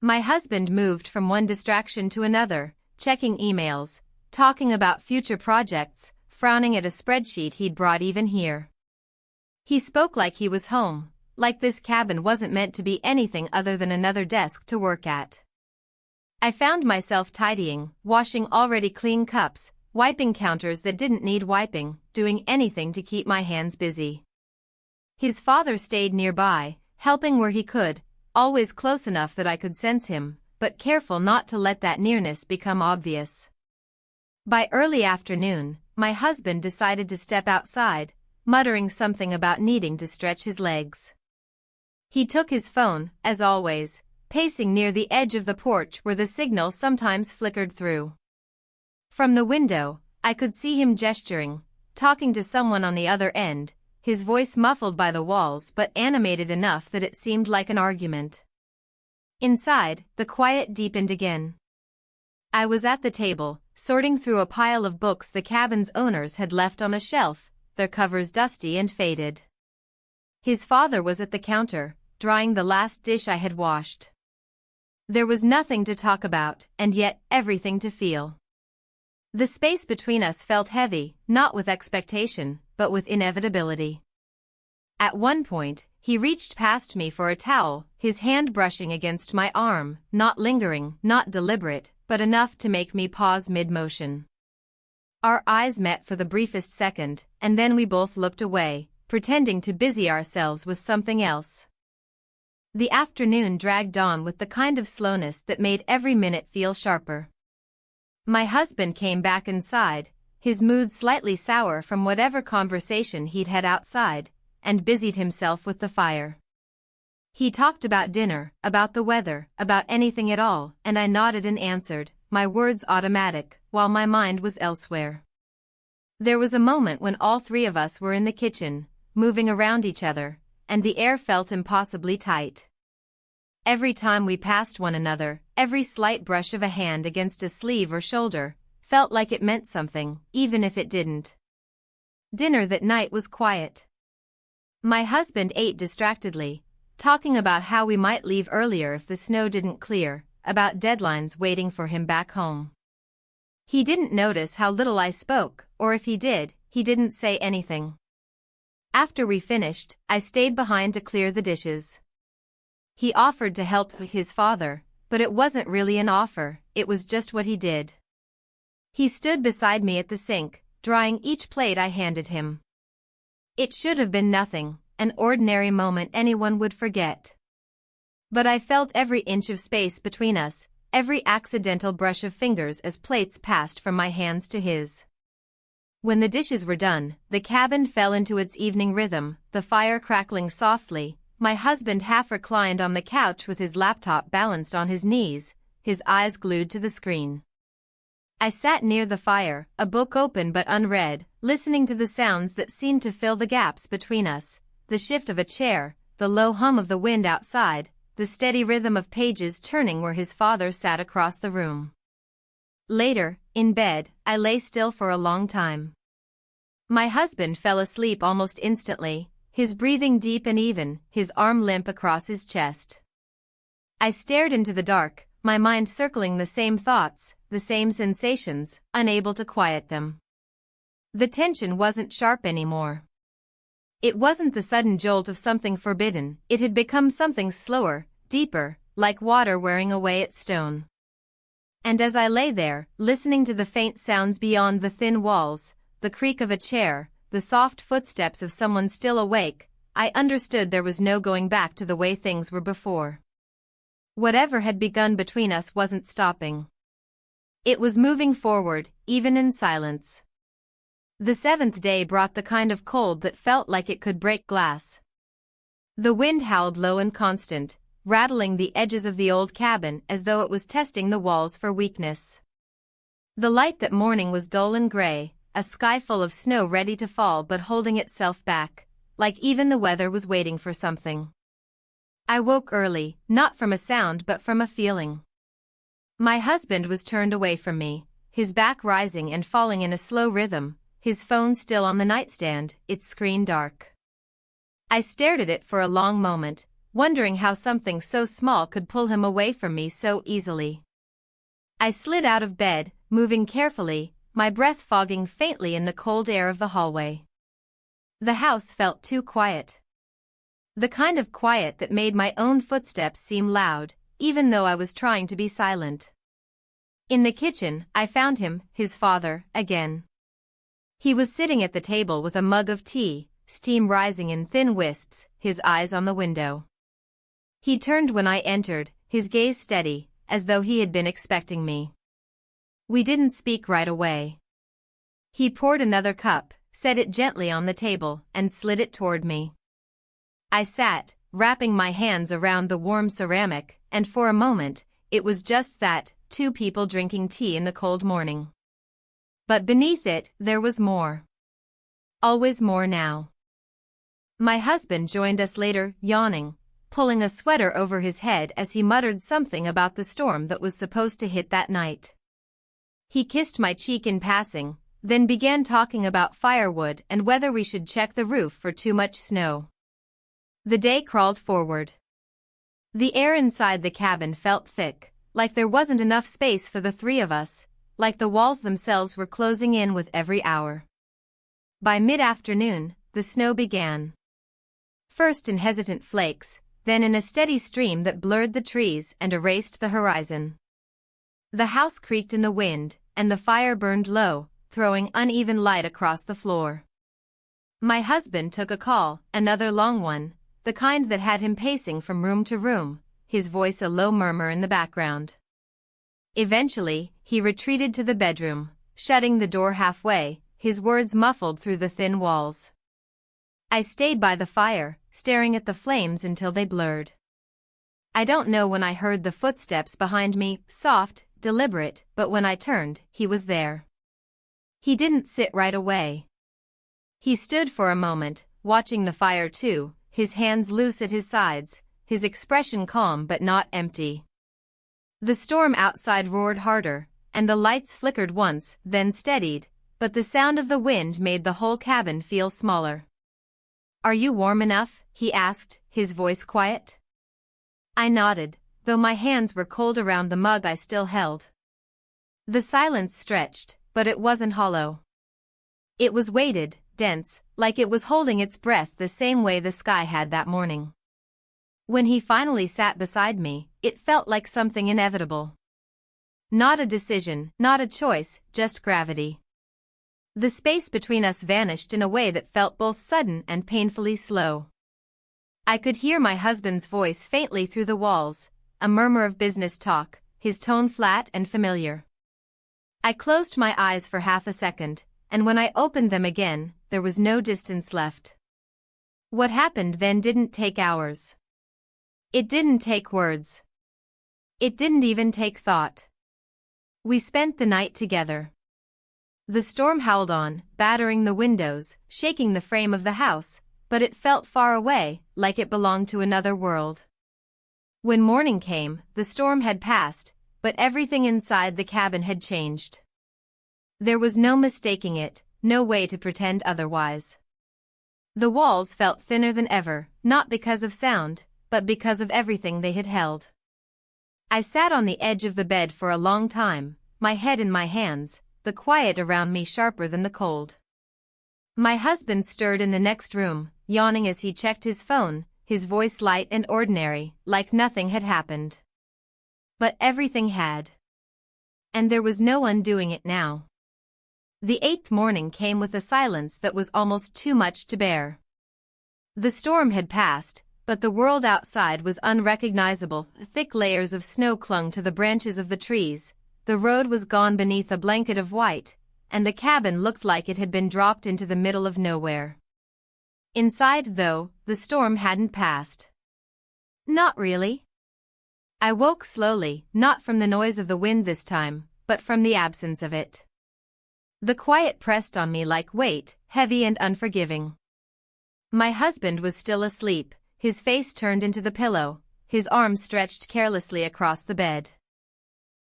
My husband moved from one distraction to another, checking emails, talking about future projects, frowning at a spreadsheet he'd brought even here. He spoke like he was home, like this cabin wasn't meant to be anything other than another desk to work at. I found myself tidying, washing already clean cups, wiping counters that didn't need wiping, doing anything to keep my hands busy. His father stayed nearby, helping where he could, always close enough that I could sense him, but careful not to let that nearness become obvious. By early afternoon, my husband decided to step outside, muttering something about needing to stretch his legs. He took his phone, as always, pacing near the edge of the porch where the signal sometimes flickered through. From the window, I could see him gesturing, talking to someone on the other end, his voice muffled by the walls but animated enough that it seemed like an argument. Inside, the quiet deepened again. I was at the table, sorting through a pile of books the cabin's owners had left on a shelf, their covers dusty and faded. His father was at the counter, drying the last dish I had washed. There was nothing to talk about, and yet everything to feel. The space between us felt heavy, not with expectation, but with inevitability. At one point, he reached past me for a towel, his hand brushing against my arm, not lingering, not deliberate, but enough to make me pause mid-motion. Our eyes met for the briefest second, and then we both looked away, pretending to busy ourselves with something else. The afternoon dragged on with the kind of slowness that made every minute feel sharper. My husband came back inside, his mood slightly sour from whatever conversation he'd had outside, and busied himself with the fire. He talked about dinner, about the weather, about anything at all, and I nodded and answered, my words automatic, while my mind was elsewhere. There was a moment when all three of us were in the kitchen, moving around each other, and the air felt impossibly tight. Every time we passed one another, every slight brush of a hand against a sleeve or shoulder, felt like it meant something, even if it didn't. Dinner that night was quiet. My husband ate distractedly, talking about how we might leave earlier if the snow didn't clear, about deadlines waiting for him back home. He didn't notice how little I spoke, or if he did, he didn't say anything. After we finished, I stayed behind to clear the dishes. He offered to help his father, but it wasn't really an offer, it was just what he did. He stood beside me at the sink, drying each plate I handed him. It should have been nothing, an ordinary moment anyone would forget. But I felt every inch of space between us, every accidental brush of fingers as plates passed from my hands to his. When the dishes were done, the cabin fell into its evening rhythm, the fire crackling softly, my husband half reclined on the couch with his laptop balanced on his knees, his eyes glued to the screen. I sat near the fire, a book open but unread, listening to the sounds that seemed to fill the gaps between us, the shift of a chair, the low hum of the wind outside, the steady rhythm of pages turning where his father sat across the room. Later, in bed, I lay still for a long time. My husband fell asleep almost instantly, his breathing deep and even, his arm limp across his chest. I stared into the dark, my mind circling the same thoughts, the same sensations, unable to quiet them. The tension wasn't sharp anymore. It wasn't the sudden jolt of something forbidden, it had become something slower, deeper, like water wearing away at stone. And as I lay there, listening to the faint sounds beyond the thin walls, the creak of a chair, the soft footsteps of someone still awake, I understood there was no going back to the way things were before. Whatever had begun between us wasn't stopping. It was moving forward, even in silence. The seventh day brought the kind of cold that felt like it could break glass. The wind howled low and constant, rattling the edges of the old cabin as though it was testing the walls for weakness. The light that morning was dull and gray, a sky full of snow ready to fall but holding itself back, like even the weather was waiting for something. I woke early, not from a sound but from a feeling. My husband was turned away from me, his back rising and falling in a slow rhythm, his phone still on the nightstand, its screen dark. I stared at it for a long moment, wondering how something so small could pull him away from me so easily. I slid out of bed, moving carefully, my breath fogging faintly in the cold air of the hallway. The house felt too quiet. The kind of quiet that made my own footsteps seem loud, even though I was trying to be silent. In the kitchen, I found him, his father, again. He was sitting at the table with a mug of tea, steam rising in thin wisps, his eyes on the window. He turned when I entered, his gaze steady, as though he had been expecting me. We didn't speak right away. He poured another cup, set it gently on the table, and slid it toward me. I sat, wrapping my hands around the warm ceramic, and for a moment, it was just that, two people drinking tea in the cold morning. But beneath it, there was more. Always more now. My husband joined us later, yawning, pulling a sweater over his head as he muttered something about the storm that was supposed to hit that night. He kissed my cheek in passing, then began talking about firewood and whether we should check the roof for too much snow. The day crawled forward. The air inside the cabin felt thick, like there wasn't enough space for the three of us, like the walls themselves were closing in with every hour. By mid-afternoon, the snow began. First in hesitant flakes, then in a steady stream that blurred the trees and erased the horizon. The house creaked in the wind, and the fire burned low, throwing uneven light across the floor. My husband took a call, another long one, the kind that had him pacing from room to room, his voice a low murmur in the background. Eventually, he retreated to the bedroom, shutting the door halfway, his words muffled through the thin walls. I stayed by the fire, staring at the flames until they blurred. I don't know when I heard the footsteps behind me, soft, deliberate, but when I turned, he was there. He didn't sit right away. He stood for a moment, watching the fire too, his hands loose at his sides, his expression calm but not empty. The storm outside roared harder, and the lights flickered once, then steadied, but the sound of the wind made the whole cabin feel smaller. "Are you warm enough?" he asked, his voice quiet. I nodded, though my hands were cold around the mug I still held. The silence stretched, but it wasn't hollow. It was weighted, dense, like it was holding its breath the same way the sky had that morning. When he finally sat beside me, it felt like something inevitable. Not a decision, not a choice, just gravity. The space between us vanished in a way that felt both sudden and painfully slow. I could hear my husband's voice faintly through the walls, a murmur of business talk, his tone flat and familiar. I closed my eyes for half a second, and when I opened them again, there was no distance left. What happened then didn't take hours. It didn't take words. It didn't even take thought. We spent the night together. The storm howled on, battering the windows, shaking the frame of the house, but it felt far away, like it belonged to another world. When morning came, the storm had passed, but everything inside the cabin had changed. There was no mistaking it, no way to pretend otherwise. The walls felt thinner than ever, not because of sound, but because of everything they had held. I sat on the edge of the bed for a long time, my head in my hands, the quiet around me sharper than the cold. My husband stirred in the next room, yawning as he checked his phone, his voice light and ordinary, like nothing had happened. But everything had. And there was no undoing it now. The 8th morning came with a silence that was almost too much to bear. The storm had passed, but the world outside was unrecognizable. Thick layers of snow clung to the branches of the trees, the road was gone beneath a blanket of white, and the cabin looked like it had been dropped into the middle of nowhere. Inside, though, the storm hadn't passed. Not really. I woke slowly, not from the noise of the wind this time, but from the absence of it. The quiet pressed on me like weight, heavy and unforgiving. My husband was still asleep, his face turned into the pillow, his arms stretched carelessly across the bed.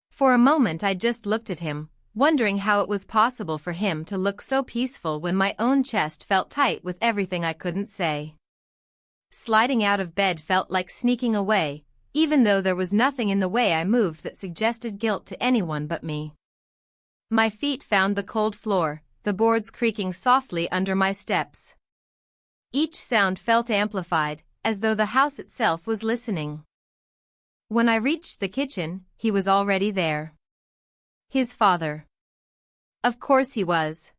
For a moment I just looked at him, wondering how it was possible for him to look so peaceful when my own chest felt tight with everything I couldn't say. Sliding out of bed felt like sneaking away, even though there was nothing in the way I moved that suggested guilt to anyone but me. My feet found the cold floor, the boards creaking softly under my steps. Each sound felt amplified, as though the house itself was listening. When I reached the kitchen, he was already there. His father. Of course he was.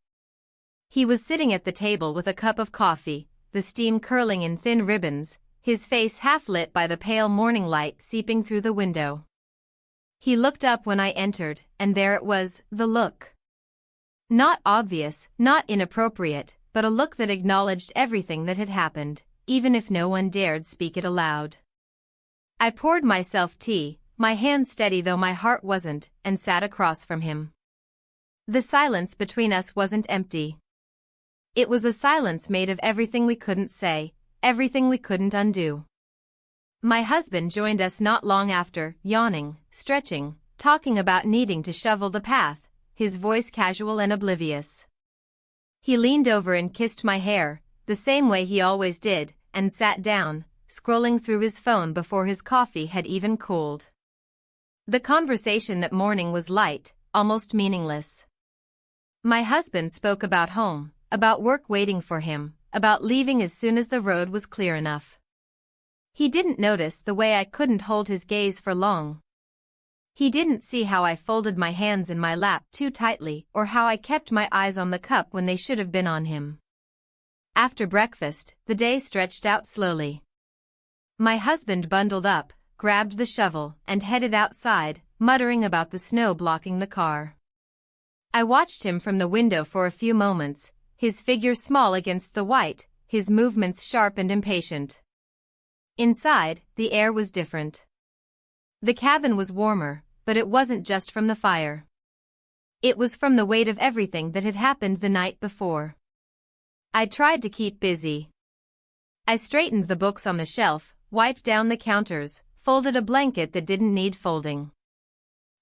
He was sitting at the table with a cup of coffee, the steam curling in thin ribbons, his face half lit by the pale morning light seeping through the window. He looked up when I entered, and there it was, the look. Not obvious, not inappropriate, but a look that acknowledged everything that had happened, even if no one dared speak it aloud. I poured myself tea, my hand steady though my heart wasn't, and sat across from him. The silence between us wasn't empty. It was a silence made of everything we couldn't say, everything we couldn't undo. My husband joined us not long after, yawning, stretching, talking about needing to shovel the path, his voice casual and oblivious. He leaned over and kissed my hair, the same way he always did, and sat down, scrolling through his phone before his coffee had even cooled. The conversation that morning was light, almost meaningless. My husband spoke about home, about work waiting for him, about leaving as soon as the road was clear enough. He didn't notice the way I couldn't hold his gaze for long. He didn't see how I folded my hands in my lap too tightly or how I kept my eyes on the cup when they should have been on him. After breakfast, the day stretched out slowly. My husband bundled up, grabbed the shovel, and headed outside, muttering about the snow blocking the car. I watched him from the window for a few moments, his figure small against the white, his movements sharp and impatient. Inside, the air was different. The cabin was warmer, but it wasn't just from the fire. It was from the weight of everything that had happened the night before. I tried to keep busy. I straightened the books on the shelf, wiped down the counters, folded a blanket that didn't need folding.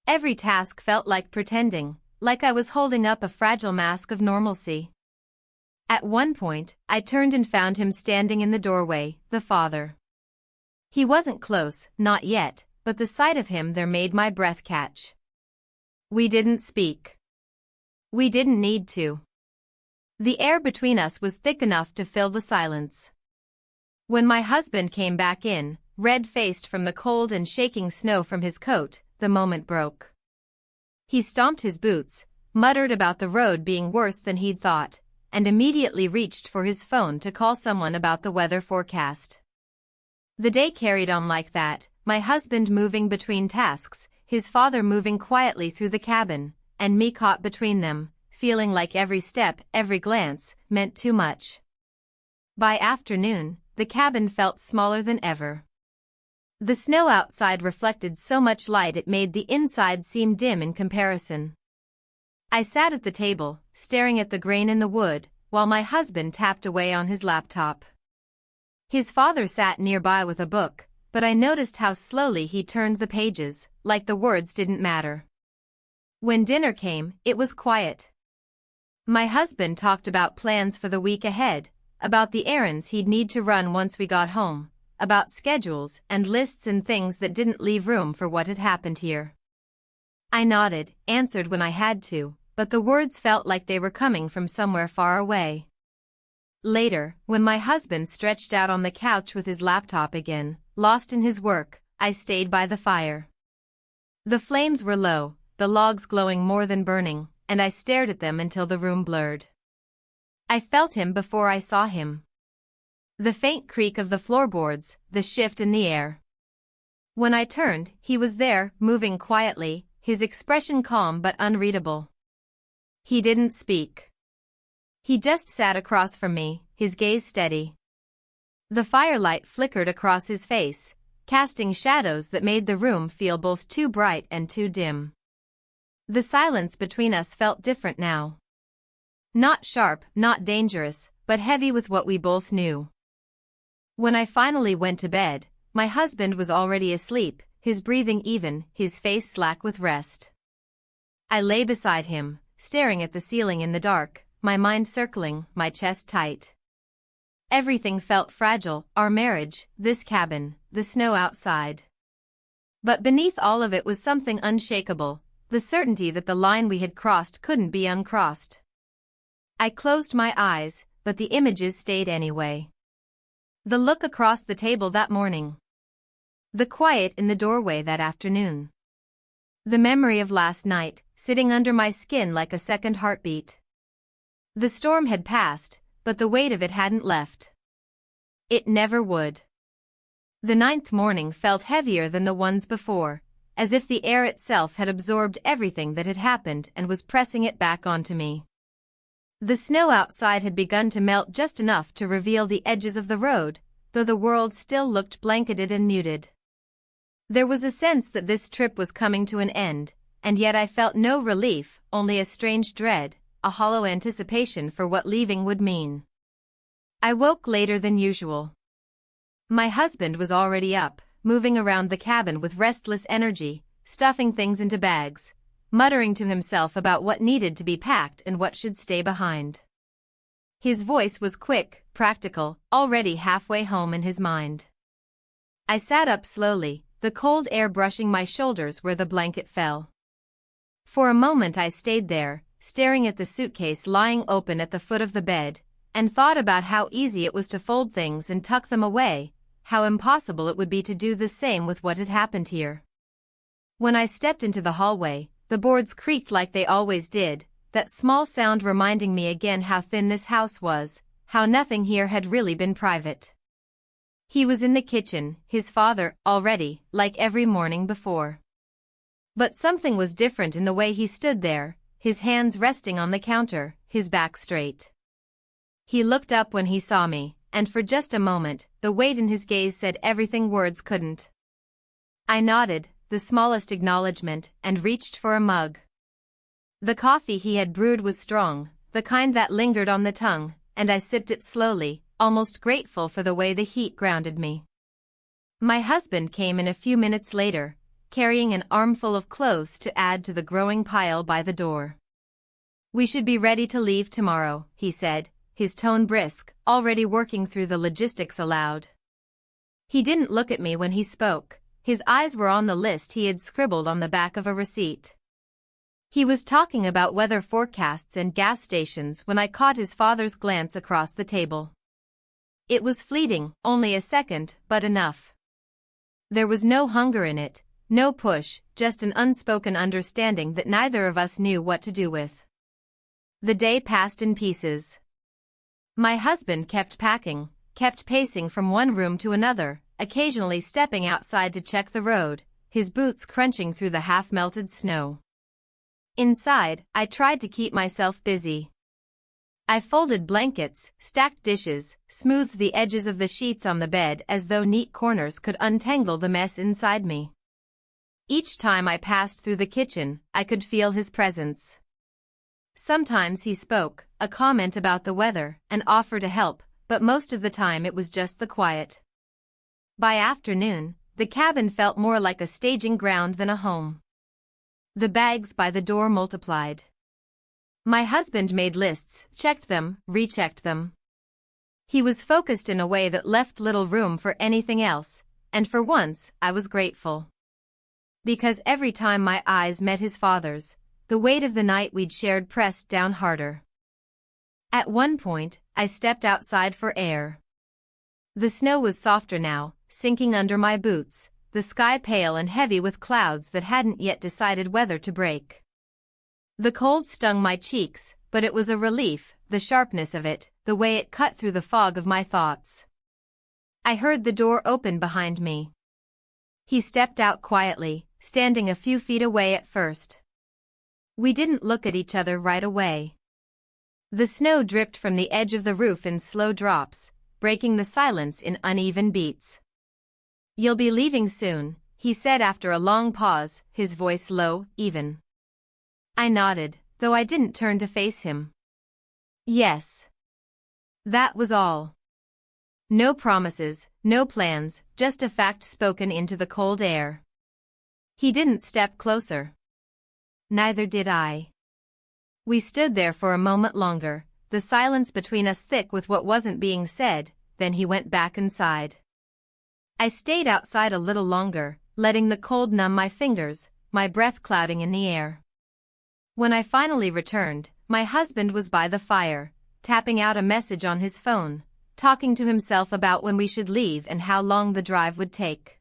Every task felt like pretending, like I was holding up a fragile mask of normalcy. At one point, I turned and found him standing in the doorway, the father. He wasn't close, not yet, but the sight of him there made my breath catch. We didn't speak. We didn't need to. The air between us was thick enough to fill the silence. When my husband came back in, red-faced from the cold and shaking snow from his coat, the moment broke. He stomped his boots, muttered about the road being worse than he'd thought, and immediately reached for his phone to call someone about the weather forecast. The day carried on like that, my husband moving between tasks, his father moving quietly through the cabin, and me caught between them, feeling like every step, every glance, meant too much. By afternoon, the cabin felt smaller than ever. The snow outside reflected so much light it made the inside seem dim in comparison. I sat at the table, staring at the grain in the wood, while my husband tapped away on his laptop. His father sat nearby with a book, but I noticed how slowly he turned the pages, like the words didn't matter. When dinner came, it was quiet. My husband talked about plans for the week ahead, about the errands he'd need to run once we got home, about schedules and lists and things that didn't leave room for what had happened here. I nodded, answered when I had to, but the words felt like they were coming from somewhere far away. Later, when my husband stretched out on the couch with his laptop again, lost in his work, I stayed by the fire. The flames were low, the logs glowing more than burning, and I stared at them until the room blurred. I felt him before I saw him. The faint creak of the floorboards, the shift in the air. When I turned, he was there, moving quietly, his expression calm but unreadable. He didn't speak. He just sat across from me, his gaze steady. The firelight flickered across his face, casting shadows that made the room feel both too bright and too dim. The silence between us felt different now. Not sharp, not dangerous, but heavy with what we both knew. When I finally went to bed, my husband was already asleep, his breathing even, his face slack with rest. I lay beside him, staring at the ceiling in the dark, my mind circling, my chest tight. Everything felt fragile, our marriage, this cabin, the snow outside. But beneath all of it was something unshakable, the certainty that the line we had crossed couldn't be uncrossed. I closed my eyes, but the images stayed anyway. The look across the table that morning. The quiet in the doorway that afternoon. The memory of last night, sitting under my skin like a second heartbeat. The storm had passed, but the weight of it hadn't left. It never would. The ninth morning felt heavier than the ones before, as if the air itself had absorbed everything that had happened and was pressing it back onto me. The snow outside had begun to melt just enough to reveal the edges of the road, though the world still looked blanketed and muted. There was a sense that this trip was coming to an end, and yet I felt no relief, only a strange dread, a hollow anticipation for what leaving would mean. I woke later than usual. My husband was already up, moving around the cabin with restless energy, stuffing things into bags, muttering to himself about what needed to be packed and what should stay behind. His voice was quick, practical, already halfway home in his mind. I sat up slowly, the cold air brushing my shoulders where the blanket fell. For a moment I stayed there, staring at the suitcase lying open at the foot of the bed, and thought about how easy it was to fold things and tuck them away, how impossible it would be to do the same with what had happened here. When I stepped into the hallway, the boards creaked like they always did, that small sound reminding me again how thin this house was, how nothing here had really been private. He was in the kitchen, his father, already, like every morning before. But something was different in the way he stood there, his hands resting on the counter, his back straight. He looked up when he saw me, and for just a moment, the weight in his gaze said everything words couldn't. I nodded, the smallest acknowledgement, and reached for a mug. The coffee he had brewed was strong, the kind that lingered on the tongue, and I sipped it slowly, almost grateful for the way the heat grounded me. My husband came in a few minutes later, carrying an armful of clothes to add to the growing pile by the door. "We should be ready to leave tomorrow," he said, his tone brisk, already working through the logistics aloud. He didn't look at me when he spoke. His eyes were on the list he had scribbled on the back of a receipt. He was talking about weather forecasts and gas stations when I caught his father's glance across the table. It was fleeting, only a second, but enough. There was no hunger in it, no push, just an unspoken understanding that neither of us knew what to do with. The day passed in pieces. My husband kept packing, kept pacing from one room to another, occasionally stepping outside to check the road, his boots crunching through the half-melted snow. Inside, I tried to keep myself busy. I folded blankets, stacked dishes, smoothed the edges of the sheets on the bed as though neat corners could untangle the mess inside me. Each time I passed through the kitchen, I could feel his presence. Sometimes he spoke, a comment about the weather, an offer to help, but most of the time it was just the quiet. By afternoon, the cabin felt more like a staging ground than a home. The bags by the door multiplied. My husband made lists, checked them, rechecked them. He was focused in a way that left little room for anything else, and for once, I was grateful. Because every time my eyes met his father's, the weight of the night we'd shared pressed down harder. At one point, I stepped outside for air. The snow was softer now, sinking under my boots, the sky pale and heavy with clouds that hadn't yet decided whether to break. The cold stung my cheeks, but it was a relief, the sharpness of it, the way it cut through the fog of my thoughts. I heard the door open behind me. He stepped out quietly, standing a few feet away at first. We didn't look at each other right away. The snow dripped from the edge of the roof in slow drops, breaking the silence in uneven beats. "You'll be leaving soon," he said after a long pause, his voice low, even. I nodded, though I didn't turn to face him. Yes. That was all. No promises, no plans, just a fact spoken into the cold air. He didn't step closer. Neither did I. We stood there for a moment longer, the silence between us thick with what wasn't being said, then he went back inside. I stayed outside a little longer, letting the cold numb my fingers, my breath clouding in the air. When I finally returned, my husband was by the fire, tapping out a message on his phone, talking to himself about when we should leave and how long the drive would take.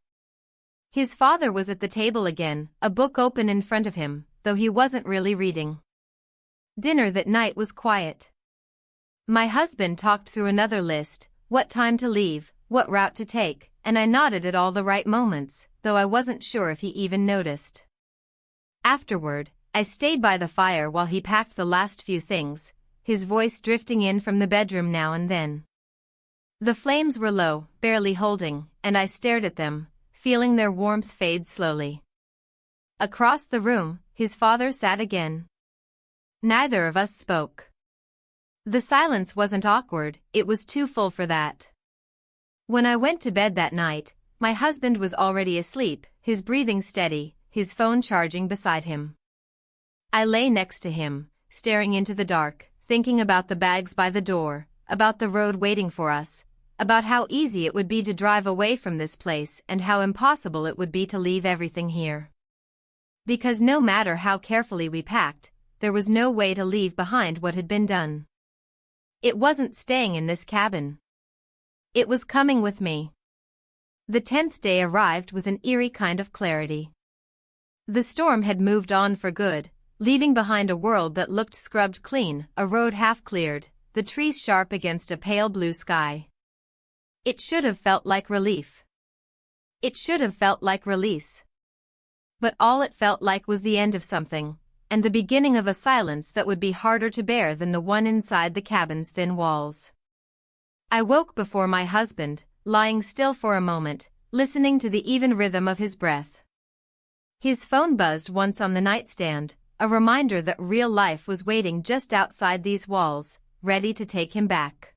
His father was at the table again, a book open in front of him, though he wasn't really reading. Dinner that night was quiet. My husband talked through another list, what time to leave, what route to take, and I nodded at all the right moments, though I wasn't sure if he even noticed. Afterward, I stayed by the fire while he packed the last few things, his voice drifting in from the bedroom now and then. The flames were low, barely holding, and I stared at them, feeling their warmth fade slowly. Across the room, his father sat again. Neither of us spoke. The silence wasn't awkward, it was too full for that. When I went to bed that night, my husband was already asleep, his breathing steady, his phone charging beside him. I lay next to him, staring into the dark, thinking about the bags by the door, about the road waiting for us, about how easy it would be to drive away from this place and how impossible it would be to leave everything here. Because no matter how carefully we packed, there was no way to leave behind what had been done. It wasn't staying in this cabin. It was coming with me. The 10th day arrived with an eerie kind of clarity. The storm had moved on for good, leaving behind a world that looked scrubbed clean, a road half cleared, the trees sharp against a pale blue sky. It should have felt like relief. It should have felt like release. But all it felt like was the end of something, and the beginning of a silence that would be harder to bear than the one inside the cabin's thin walls. I woke before my husband, lying still for a moment, listening to the even rhythm of his breath. His phone buzzed once on the nightstand, a reminder that real life was waiting just outside these walls, ready to take him back.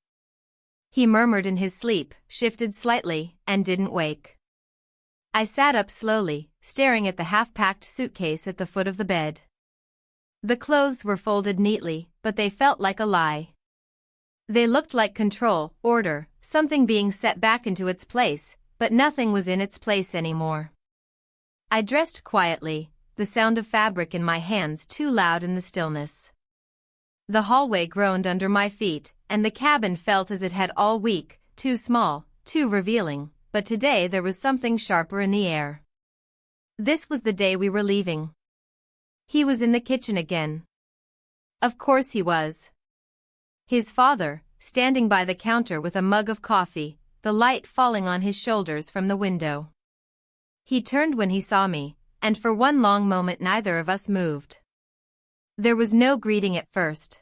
He murmured in his sleep, shifted slightly, and didn't wake. I sat up slowly, staring at the half-packed suitcase at the foot of the bed. The clothes were folded neatly, but they felt like a lie. They looked like control, order, something being set back into its place, but nothing was in its place anymore. I dressed quietly, the sound of fabric in my hands too loud in the stillness. The hallway groaned under my feet, and the cabin felt as it had all week, too small, too revealing, but today there was something sharper in the air. This was the day we were leaving. He was in the kitchen again. Of course he was. His father, standing by the counter with a mug of coffee, the light falling on his shoulders from the window. He turned when he saw me, and for one long moment neither of us moved. There was no greeting at first.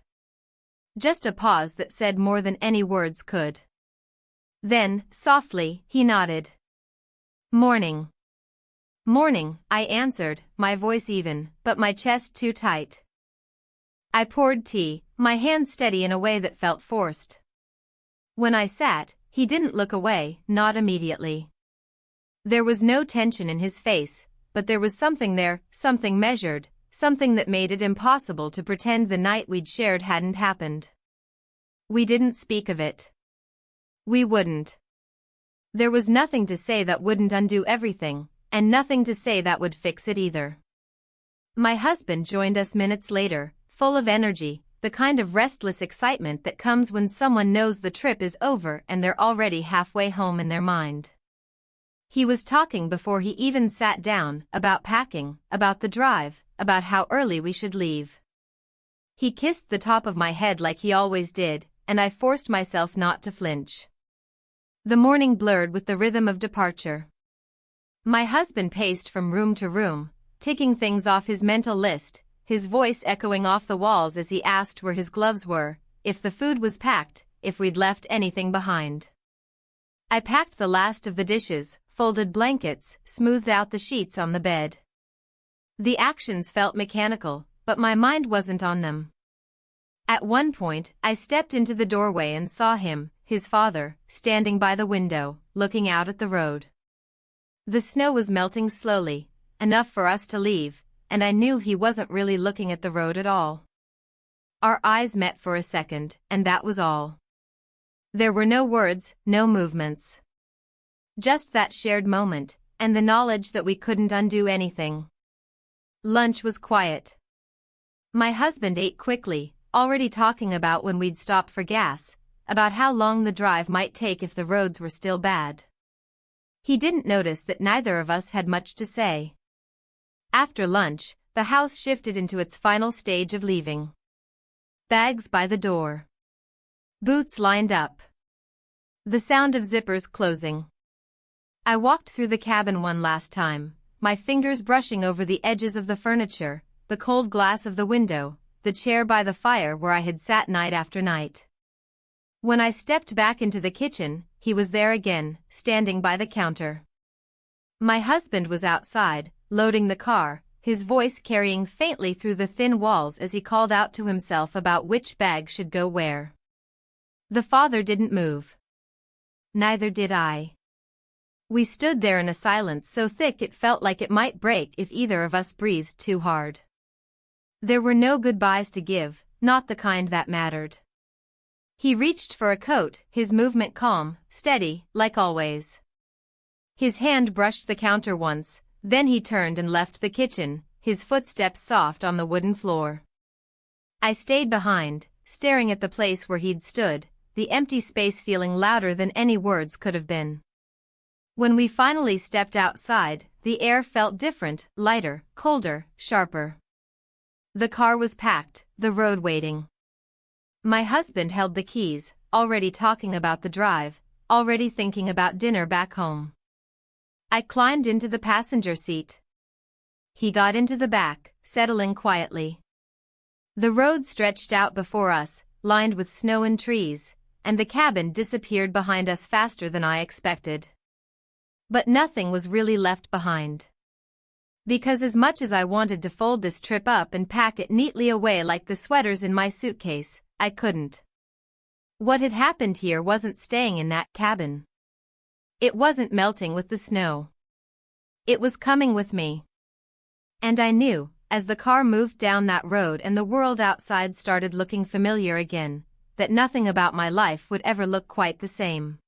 Just a pause that said more than any words could. Then, softly, he nodded. "Morning." "Morning," I answered, my voice even, but my chest too tight. I poured tea, my hands steady in a way that felt forced. When I sat, he didn't look away, not immediately. There was no tension in his face, but there was something there, something measured, something that made it impossible to pretend the night we'd shared hadn't happened. We didn't speak of it. We wouldn't. There was nothing to say that wouldn't undo everything, and nothing to say that would fix it either. My husband joined us minutes later, full of energy, the kind of restless excitement that comes when someone knows the trip is over and they're already halfway home in their mind. He was talking before he even sat down, about packing, about the drive, about how early we should leave. He kissed the top of my head like he always did, and I forced myself not to flinch. The morning blurred with the rhythm of departure. My husband paced from room to room, ticking things off his mental list, his voice echoing off the walls as he asked where his gloves were, if the food was packed, if we'd left anything behind. I packed the last of the dishes, folded blankets, smoothed out the sheets on the bed. The actions felt mechanical, but my mind wasn't on them. At one point, I stepped into the doorway and saw him, his father, standing by the window, looking out at the road. The snow was melting slowly, enough for us to leave, and I knew he wasn't really looking at the road at all. Our eyes met for a second, and that was all. There were no words, no movements. Just that shared moment, and the knowledge that we couldn't undo anything. Lunch was quiet. My husband ate quickly, already talking about when we'd stop for gas, about how long the drive might take if the roads were still bad. He didn't notice that neither of us had much to say. After lunch, the house shifted into its final stage of leaving. Bags by the door. Boots lined up. The sound of zippers closing. I walked through the cabin one last time, my fingers brushing over the edges of the furniture, the cold glass of the window, the chair by the fire where I had sat night after night. When I stepped back into the kitchen, he was there again, standing by the counter. My husband was outside, loading the car, his voice carrying faintly through the thin walls as he called out to himself about which bag should go where. The father didn't move. Neither did I. We stood there in a silence so thick it felt like it might break if either of us breathed too hard. There were no goodbyes to give, not the kind that mattered. He reached for a coat, his movement calm, steady, like always. His hand brushed the counter once, then he turned and left the kitchen, his footsteps soft on the wooden floor. I stayed behind, staring at the place where he'd stood, the empty space feeling louder than any words could have been. When we finally stepped outside, the air felt different, lighter, colder, sharper. The car was packed, the road waiting. My husband held the keys, already talking about the drive, already thinking about dinner back home. I climbed into the passenger seat. He got into the back, settling quietly. The road stretched out before us, lined with snow and trees, and the cabin disappeared behind us faster than I expected. But nothing was really left behind. Because as much as I wanted to fold this trip up and pack it neatly away like the sweaters in my suitcase, I couldn't. What had happened here wasn't staying in that cabin. It wasn't melting with the snow. It was coming with me. And I knew, as the car moved down that road and the world outside started looking familiar again, that nothing about my life would ever look quite the same.